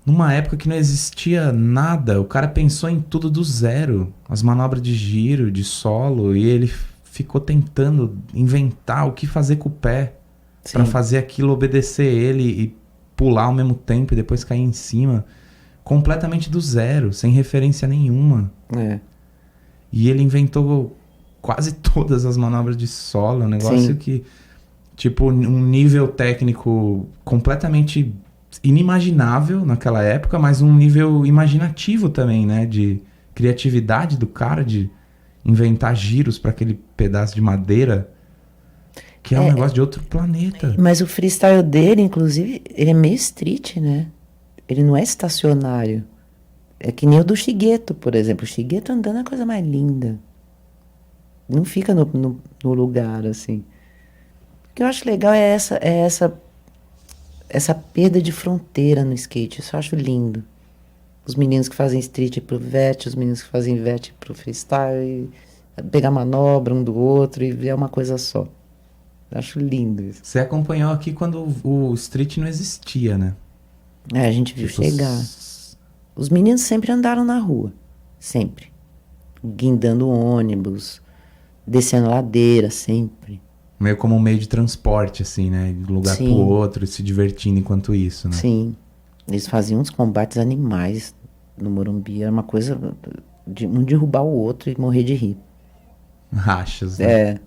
Numa época que não existia nada, o cara pensou em tudo do zero. As manobras de giro, de solo, e ele ficou tentando inventar o que fazer com o pé. Sim. Pra fazer aquilo obedecer ele e pular ao mesmo tempo e depois cair em cima. Completamente do zero, sem referência nenhuma. É. E ele inventou quase todas as manobras de solo. Um negócio Sim. que... Tipo, um nível técnico completamente inimaginável naquela época, mas um nível imaginativo também, né? De criatividade do cara, de inventar giros para aquele pedaço de madeira, que é um negócio de outro planeta. Mas o freestyle dele, inclusive, ele é meio street, né? Ele não é estacionário. É que nem o do Shigeto, por exemplo. O Shigeto andando é a coisa mais linda. Não fica no lugar, assim. O que eu acho legal é essa perda de fronteira no skate. Isso eu acho lindo. Os meninos que fazem street pro vet, os meninos que fazem vet pro freestyle, pegar manobra um do outro e ver uma coisa só. Eu acho lindo isso. Você acompanhou aqui quando o street não existia, né? A gente viu Tipo, chegar. Os meninos sempre andaram na rua. Sempre. Guindando ônibus, descendo ladeira, sempre. Meio como um meio de transporte, assim, né? De um lugar Sim. pro outro, se divertindo enquanto isso, né? Sim. Eles faziam uns combates animais no Morumbi. Era uma coisa de um derrubar o outro e morrer de rir. Rachas, né? É.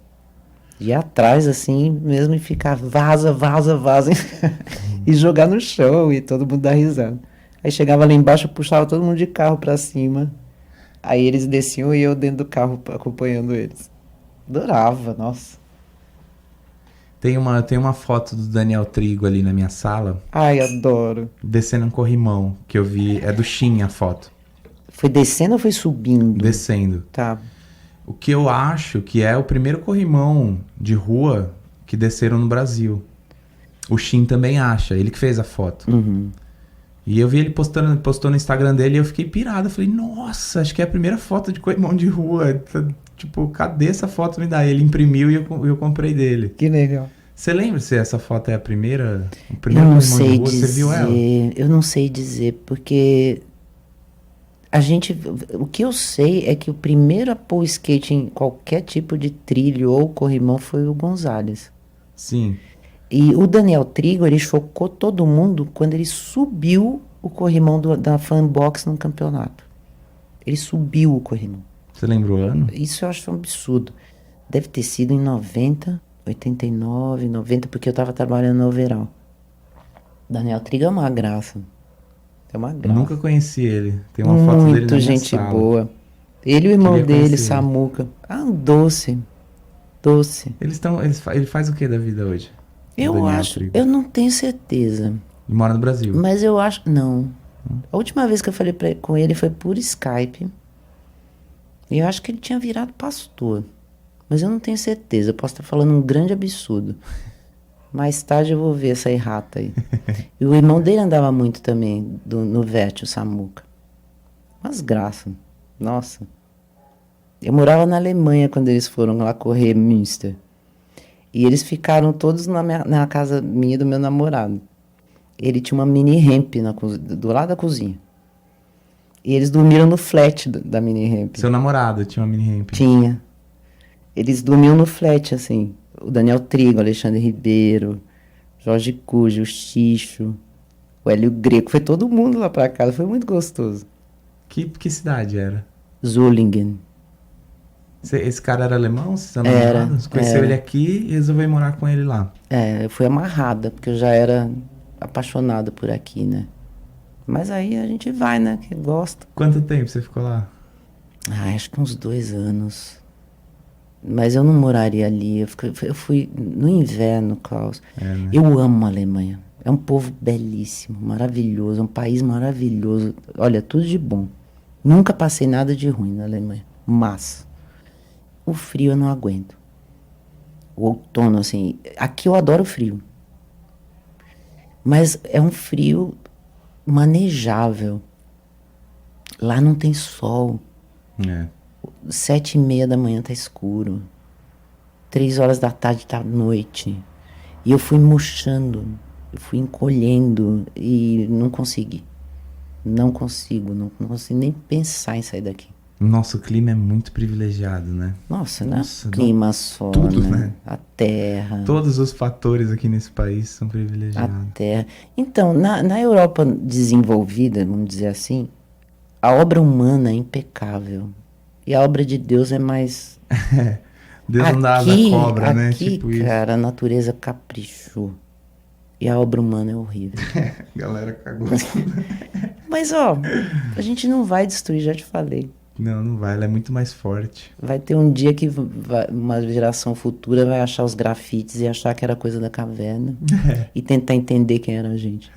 Ir atrás, assim, mesmo e ficar vaza, vaza, vaza. E jogar no chão e todo mundo dar risada. Aí chegava lá embaixo, eu puxava todo mundo de carro pra cima. Aí eles desciam e eu dentro do carro acompanhando eles. Adorava, nossa. Tem uma foto do Daniel Trigo ali na minha sala, Ai, adoro. descendo um corrimão, que eu vi. É do Shin a foto. Foi descendo ou foi subindo? Descendo. Tá. O que eu acho que é o primeiro corrimão de rua que desceram no Brasil. O Shin também acha, ele que fez a foto. Uhum. E eu vi ele postou no Instagram dele e eu fiquei pirado. Eu falei, nossa, acho que é a primeira foto de corrimão de rua. Tipo, cadê essa foto? Me dá. Ele imprimiu e eu comprei dele. Que legal. Você lembra se essa foto é a primeira? O Eu primeiro não corrimão de sei rua? Você viu ela? dizer, eu não sei dizer, porque o que eu sei é que o primeiro a pôr skate em qualquer tipo de trilho ou corrimão foi o Gonzalez. Sim. E o Daniel Trigo, ele chocou todo mundo quando ele subiu o corrimão da Fanbox no campeonato. Ele subiu o corrimão. Você lembra o ano? Isso eu acho um absurdo. Deve ter sido em 90, 89, 90, porque eu tava trabalhando no overall. Daniel Trigo é uma graça. É uma graça. Nunca conheci ele. Tem uma foto dele na Muito minha gente sala. boa. Ele e o irmão Queria dele, conhecer ele. Samuca. Ah, um doce. Doce. Ele faz o que da vida hoje? O Eu Daniel acho, Trigo. eu não tenho certeza. Ele mora no Brasil. Mas eu acho, não. A última vez que eu falei com ele foi por Skype. E eu acho que ele tinha virado pastor. Mas eu não tenho certeza. Eu posso estar falando um grande absurdo. Mais tarde eu vou ver essa errata aí. E o irmão dele andava muito também no Vete, o Samuca. Mas graça. Nossa. Eu morava na Alemanha quando eles foram lá correr Münster. E eles ficaram todos na casa minha e do meu namorado. Ele tinha uma mini ramp do lado da cozinha. E eles dormiram no flat da mini ramp. Seu namorado tinha uma mini ramp. Tinha. Eles dormiam no flat, assim. O Daniel Trigo, Alexandre Ribeiro, Jorge Cujo, o Xixo, o Hélio Greco. Foi todo mundo lá pra casa. Foi muito gostoso. Que cidade era? Zullingen. Esse cara era alemão? Seu Era, namorado? Você conheceu era. ele aqui e resolveu ir morar com ele lá. É, eu fui amarrada, porque eu já era apaixonada por aqui, né? Mas aí a gente vai, né? Que gosta. Quanto tempo você ficou lá? Ah, acho que uns 2 anos. Mas eu não moraria ali. Eu fui no inverno, Klaus. Né? Eu amo a Alemanha. É um povo belíssimo, maravilhoso. É um país maravilhoso. Olha, tudo de bom. Nunca passei nada de ruim na Alemanha. Mas o frio eu não aguento. O outono, assim... Aqui eu adoro frio. Mas é um frio manejável. Lá não tem sol. É. 7:30 da manhã tá escuro. 3 horas da tarde tá noite. E eu fui murchando. Eu fui encolhendo e não consegui. Não consigo nem pensar em sair daqui. Nosso clima é muito privilegiado, né? Nossa, né? Nossa, Clima só, tudo, né? né? A terra. Todos os fatores aqui nesse país são A privilegiados. terra. Então, na Europa desenvolvida, vamos dizer assim, a obra humana é impecável. E a obra de Deus é mais... Deus não dá asa à cobra, né? Aqui, Tipo isso. cara, a natureza caprichou. E a obra humana é horrível. Galera cagou. Mas, ó, a gente não vai destruir, já te falei. Não, não vai. Ela é muito mais forte. Vai ter um dia que uma geração futura vai achar os grafites e achar que era coisa da caverna. E tentar entender quem era a gente.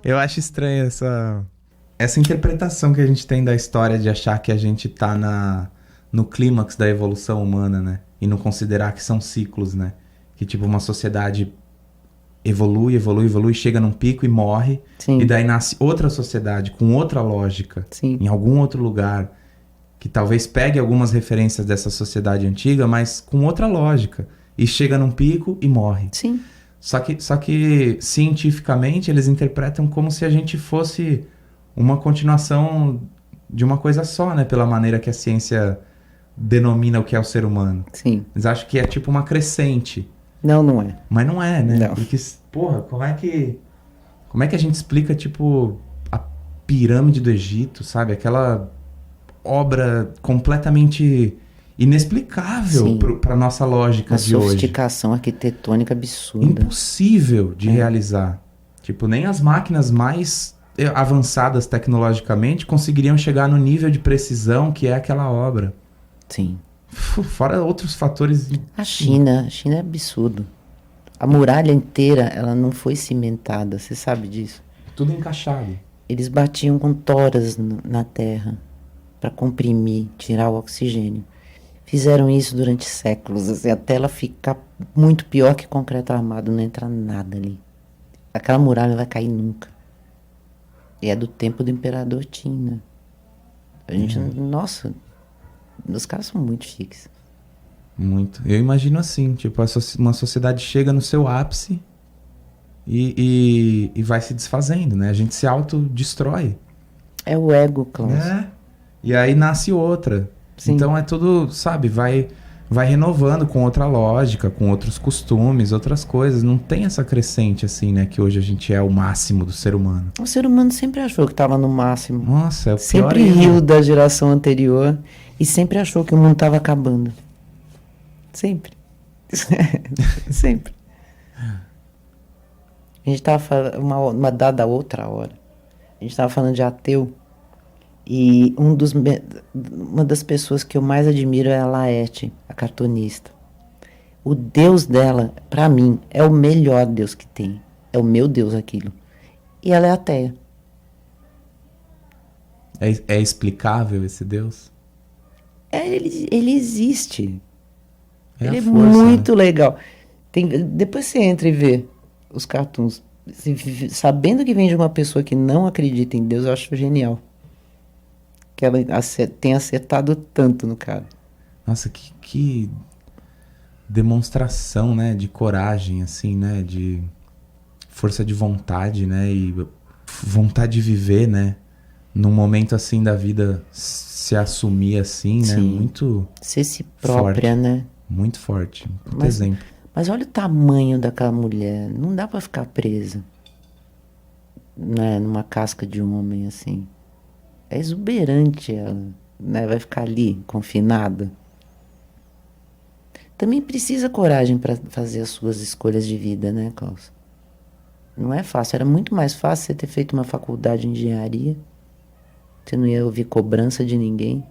Eu acho estranha essa interpretação que a gente tem da história de achar que a gente tá no clímax da evolução humana, né? E não considerar que são ciclos, né? Que tipo, uma sociedade evolui, chega num pico e morre. Sim. E daí nasce outra sociedade com outra lógica, Sim. em algum outro lugar, que talvez pegue algumas referências dessa sociedade antiga, mas com outra lógica. E chega num pico e morre. Sim. Só que cientificamente eles interpretam como se a gente fosse uma continuação de uma coisa só, né? Pela maneira que a ciência denomina o que é o ser humano. Sim. Eles acham que é tipo uma crescente. Não, não é. Mas não é, né? Não. Porque, porra, como é que a gente explica, tipo, a pirâmide do Egito, sabe? Aquela obra completamente inexplicável Sim. pra nossa lógica Uma de hoje. sofisticação arquitetônica absurda. Impossível de realizar. Tipo, nem as máquinas mais avançadas tecnologicamente conseguiriam chegar no nível de precisão que é aquela obra. Sim. Fora outros fatores. A China é absurdo. A muralha inteira, ela não foi cimentada, você sabe disso? Tudo encaixado. Eles batiam com toras na terra para comprimir, tirar o oxigênio. Fizeram isso durante séculos, assim, até ela ficar muito pior que concreto armado, não entra nada ali. Aquela muralha não vai cair nunca. E é do tempo do imperador Qin, né? A gente, nossa, os caras são muito chiques. Muito. Eu imagino assim, tipo, uma sociedade chega no seu ápice e vai se desfazendo, né? A gente se autodestrói. É o ego, Klaus. Né? E aí nasce outra. Sim. Então é tudo, sabe, vai renovando com outra lógica, com outros costumes, outras coisas. Não tem essa crescente assim, né? Que hoje a gente é o máximo do ser humano. O ser humano sempre achou que estava no máximo. Nossa, é o Sempre pior erro. riu da geração anterior e sempre achou que o mundo estava acabando. Sempre. Sempre. A gente estava falando, uma dada outra hora, a gente estava falando de ateu e uma das pessoas que eu mais admiro é a Laerte, a cartunista. O Deus dela, para mim, é o melhor Deus que tem. É o meu Deus aquilo. E ela é ateia. É explicável esse Deus? Ele existe. É Ele a é força, muito legal. Depois você entra e vê os cartoons. Sabendo que vem de uma pessoa que não acredita em Deus, eu acho genial. Que ela tem acertado tanto no cara. Nossa, que demonstração, né? De coragem, assim, né? De força de vontade, né? E vontade de viver, né? Num momento assim da vida se assumir assim, né? Sim. Muito Ser si própria, forte. né? Muito forte. Muito Mas- exemplo. Mas olha o tamanho daquela mulher. Não dá pra ficar presa, né, numa casca de um homem assim. É exuberante ela, né? Vai ficar ali, confinada. Também precisa coragem para fazer as suas escolhas de vida, né, Klaus? Não é fácil. Era muito mais fácil você ter feito uma faculdade de engenharia. Você não ia ouvir cobrança de ninguém.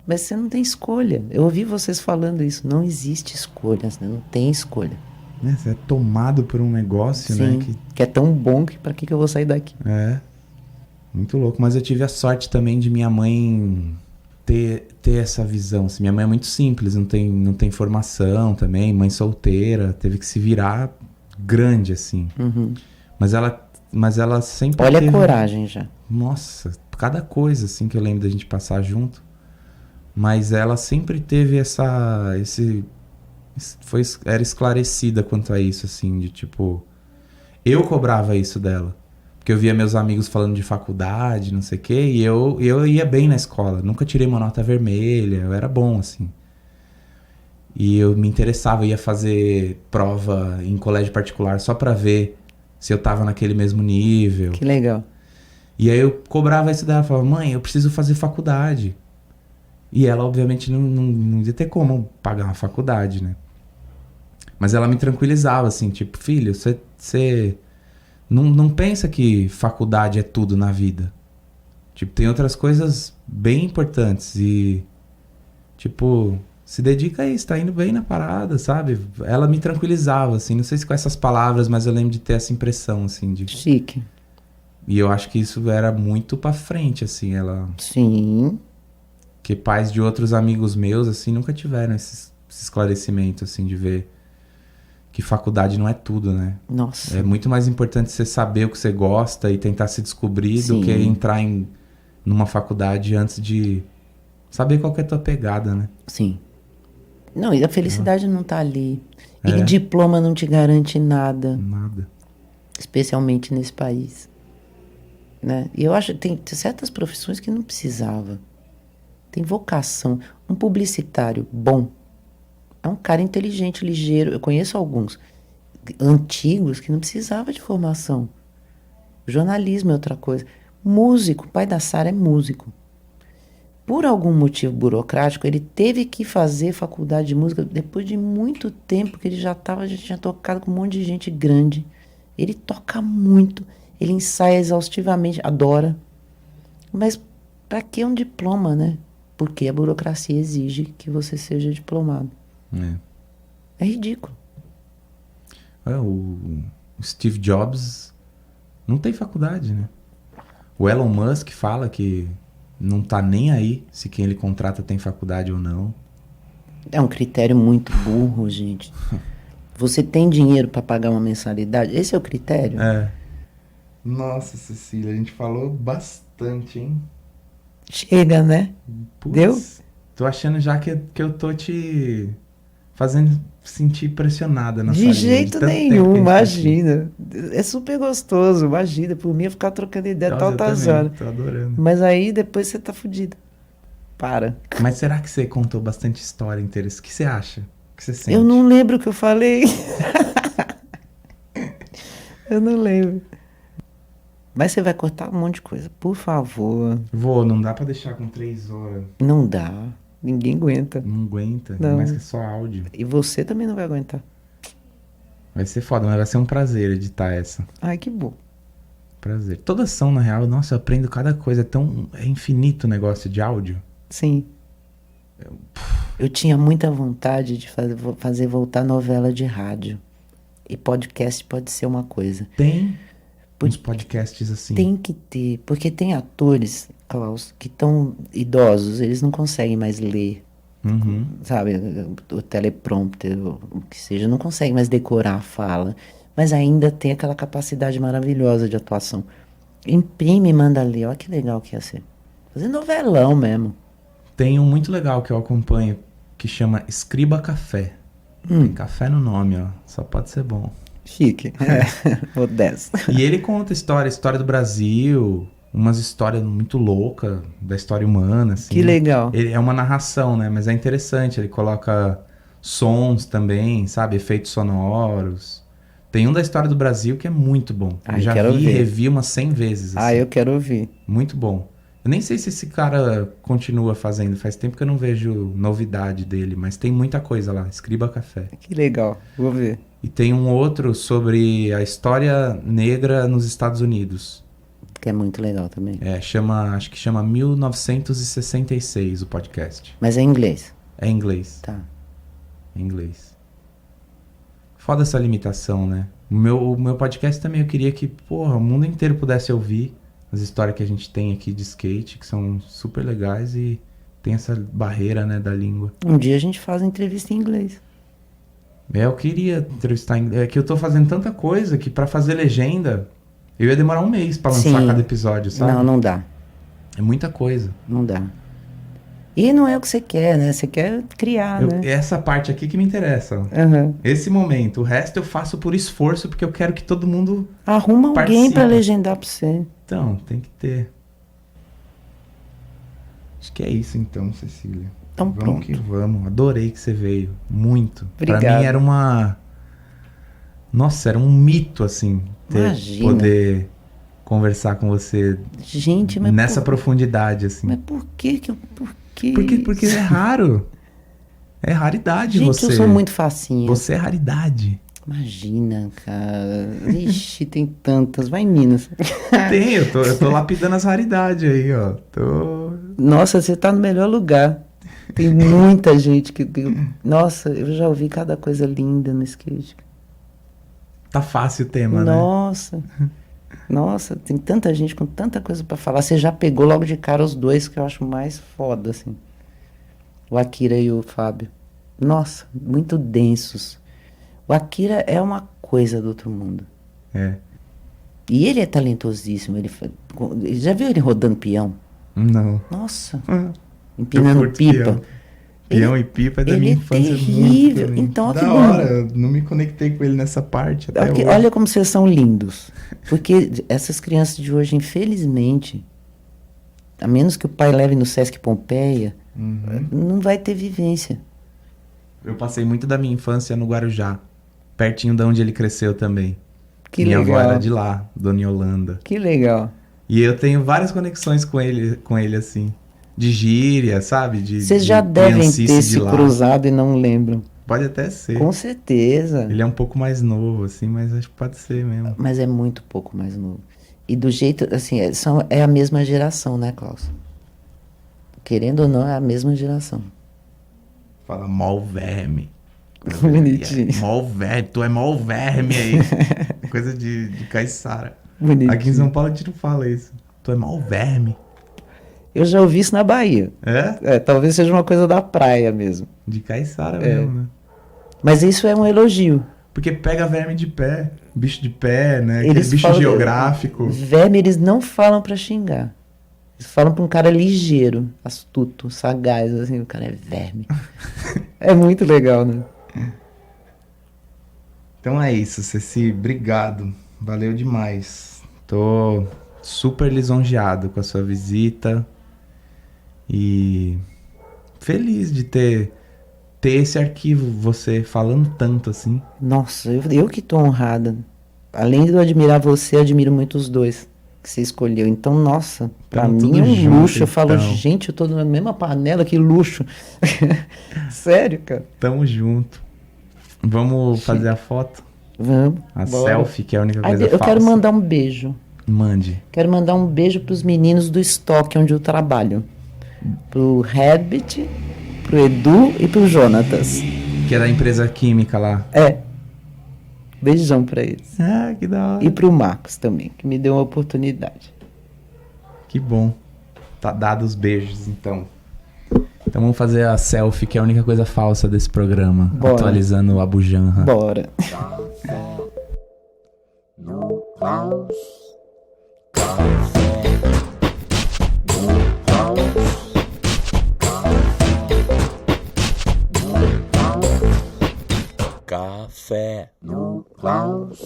Mas você não tem escolha. Eu ouvi vocês falando isso. Não existe escolha, né? Não tem escolha. Né? Você é tomado por um negócio, né? Sim, que é tão bom que pra que eu vou sair daqui? É. Muito louco. Mas eu tive a sorte também de minha mãe ter essa visão. Assim, minha mãe é muito simples, não tem formação também, mãe solteira, teve que se virar grande, assim. Uhum. Mas ela sempre Olha teve... a coragem já. Nossa, cada coisa, assim, que eu lembro da gente passar junto. Mas ela sempre teve era esclarecida quanto a isso, assim, de tipo... Eu cobrava isso dela. Porque eu via meus amigos falando de faculdade, não sei o quê, e eu ia bem na escola. Nunca tirei uma nota vermelha, eu era bom, assim. E eu me interessava, ia fazer prova em colégio particular só pra ver se eu tava naquele mesmo nível. Que legal. E aí eu cobrava isso dela, falava, mãe, eu preciso fazer faculdade. E ela, obviamente, não ia ter como pagar uma faculdade, né? Mas ela me tranquilizava, assim, tipo, filho, você não pensa que faculdade é tudo na vida. Tipo, tem outras coisas bem importantes e, tipo, se dedica a isso, tá indo bem na parada, sabe? Ela me tranquilizava, assim, não sei se com essas palavras, mas eu lembro de ter essa impressão, assim, de... Chique. E eu acho que isso era muito pra frente, assim, ela... Sim. Que pais de outros amigos meus, assim, nunca tiveram esse esclarecimento, assim, de ver que faculdade não é tudo, né? Nossa. É muito mais importante você saber o que você gosta e tentar se descobrir do Sim. que entrar numa faculdade antes de saber qual que é a tua pegada, né? Sim. Não, e a felicidade não tá ali. E É. diploma não te garante nada, Nada. especialmente nesse país, né? E eu acho que tem certas profissões que não precisava. Tem vocação. Um publicitário bom é um cara inteligente, ligeiro. Eu conheço alguns antigos que não precisava de formação. Jornalismo é outra coisa. Músico, o pai da Sara é músico. por algum motivo burocrático, ele teve que fazer faculdade de música depois de muito tempo que ele já tinha tocado com um monte de gente grande. Ele toca muito, ele ensaia exaustivamente, adora. Mas para que um diploma, né? Porque a burocracia exige que você seja diplomado. É ridículo. O Steve Jobs não tem faculdade, né? O Elon Musk fala que não tá nem aí se quem ele contrata tem faculdade ou não. É um critério muito burro, gente. Você tem dinheiro para pagar uma mensalidade? Esse é o critério? Nossa, Cecília, a gente falou bastante, hein? Chega, né? Putz, Deu? tô achando já que eu tô te fazendo sentir pressionada na De salinha, jeito tanto tempo que a nenhum, gente tá aqui. imagina. É super gostoso, imagina. Por mim, eu ficar trocando ideia Nossa, eu altas também, horas. tô adorando. Mas aí depois você tá fudido. Para. Mas será que você contou bastante história interessante? O que você acha? O que você sente? Eu não lembro o que eu falei. Eu não lembro. Mas você vai cortar um monte de coisa, por favor. Não dá pra deixar com 3 horas. Não dá. Ninguém aguenta. Não aguenta, Não. mais que só áudio. E você também não vai aguentar. Vai ser foda, mas vai ser um prazer editar essa. Ai, que bom. Prazer. Toda ação, na real, nossa, eu aprendo cada coisa. É infinito o negócio de áudio. Sim. Eu tinha muita vontade de fazer voltar novela de rádio. E podcast pode ser uma coisa. Tem uns podcasts assim. Tem que ter, porque tem atores, Klaus, que estão idosos, eles não conseguem mais ler, Uhum. sabe, o teleprompter, o que seja, não conseguem mais decorar a fala, mas ainda tem aquela capacidade maravilhosa de atuação. Imprime e manda ler, olha que legal que ia ser. Fazer novelão mesmo. Tem um muito legal que eu acompanho, que chama Escriba Café. Tem café no nome, ó. Só pode ser bom. Chique. Modesto. E ele conta história do Brasil, umas histórias muito loucas da história humana, assim. Que legal. Ele é uma narração, né? Mas é interessante. Ele coloca sons também, sabe? Efeitos sonoros. Tem um da história do Brasil que é muito bom. Ai, Eu já quero vi e ver. revi umas 100 vezes. Ah, assim. eu quero ouvir. Muito bom. Eu nem sei se esse cara continua fazendo. Faz tempo que eu não vejo novidade dele. Mas tem muita coisa lá. Escriba Café. Que legal, vou ver. E tem um outro sobre a história negra nos Estados Unidos. Que é muito legal também. Acho que chama 1966 o podcast. Mas é em inglês. É em inglês. Tá. É em inglês. Foda essa limitação, né? O meu podcast também eu queria que, porra, o mundo inteiro pudesse ouvir as histórias que a gente tem aqui de skate, que são super legais e tem essa barreira, né, da língua. Um dia a gente faz entrevista em inglês. Eu queria entrevistar... É que eu tô fazendo tanta coisa que pra fazer legenda, eu ia demorar um mês pra lançar Sim. cada episódio, sabe? Não dá. É muita coisa. Não dá. E não é o que você quer, né? Você quer criar, né? Essa parte aqui que me interessa. Aham. Esse momento. O resto eu faço por esforço, porque eu quero que todo mundo... Arruma alguém Participa. pra legendar pra você. Então, tem que ter. Acho que é isso então, Cecília. Então Vamos pronto. que vamos. Adorei que você veio. Muito. Pra Obrigado. mim era uma... Nossa, era um mito, assim. Imagina. Poder conversar com você Gente, mas nessa profundidade, assim. Mas por que que eu... Por que Porque é raro. É raridade Gente, você. eu sou muito facinha. Você é raridade. Imagina, cara. Ixi, tem tantas. Vai em Minas. Tem, eu tô lapidando as raridades aí, ó. Nossa, você tá no melhor lugar. Tem muita gente que... Nossa, eu já ouvi cada coisa linda no skate. Tá fácil o tema, né? Nossa. Nossa, tem tanta gente com tanta coisa pra falar. Você já pegou logo de cara os dois que eu acho mais foda, assim. O Akira e o Fábio. Nossa, muito densos. O Akira é uma coisa do outro mundo. É. E ele é talentosíssimo. Já viu ele rodando peão? Não. Nossa. Eu Empinando curto pipa. peão. Peão e pipa é da ele minha é infância. terrível. Muito Então, da que hora, eu não me conectei com ele nessa parte até hoje. Olha como vocês são lindos. Porque essas crianças de hoje, infelizmente, a menos que o pai leve no Sesc Pompeia, não vai ter vivência. Eu passei muito da minha infância no Guarujá, pertinho de onde ele cresceu também. Que minha legal. avó era de lá, Dona Yolanda. Que legal. E eu tenho várias conexões com ele assim. de gíria, sabe? Vocês já de devem criancice ter de se lá. cruzado e não lembram. Pode até ser. Com certeza. Ele é um pouco mais novo, assim, mas acho que pode ser mesmo. Mas é muito pouco mais novo. E do jeito, assim, é a mesma geração, né, Klaus? Querendo ou não, é a mesma geração. Fala mó verme. Bonitinho. Mó verme, tu é mó verme aí. Coisa de caiçara. Bonitinho. Aqui em São Paulo a gente não fala isso. Tu é mó verme. Eu já ouvi isso na Bahia. É? Talvez seja uma coisa da praia mesmo. De caiçara mesmo, né? Mas isso é um elogio. Porque pega verme de pé, bicho de pé, né? Aquele Eles bicho falam- geográfico. Verme, eles não falam pra xingar. Eles falam pra um cara ligeiro, astuto, sagaz, assim, o cara é verme. É muito legal, né? Então é isso, Ceci. Obrigado. Valeu demais. Tô super lisonjeado com a sua visita. E feliz de ter esse arquivo, você falando tanto assim. Nossa, eu que tô honrada. Além de eu admirar você, eu admiro muito os dois que você escolheu. Então, nossa, pra Tamo mim tudo é um junto, luxo. Eu falo, então. gente, eu tô na mesma panela, que luxo. Sério, cara. Tamo junto. Vamos fazer a foto? Vamos. A bora. selfie, que é a única Ai, coisa eu falsa. quero mandar um beijo. Mande. Quero mandar um beijo pros meninos do estoque onde eu trabalho. Pro Herbert, pro Edu e pro Jonatas. Que é da empresa química lá. É. Beijão pra eles. Ah, que da hora. E pro Marcos também, que me deu uma oportunidade. Que bom. Tá dado os beijos, então. Então vamos fazer a selfie, que é a única coisa falsa desse programa. Bora. Atualizando o Abu Janra. Bora. Café no Klaus. Café no Klaus. Café no Klaus.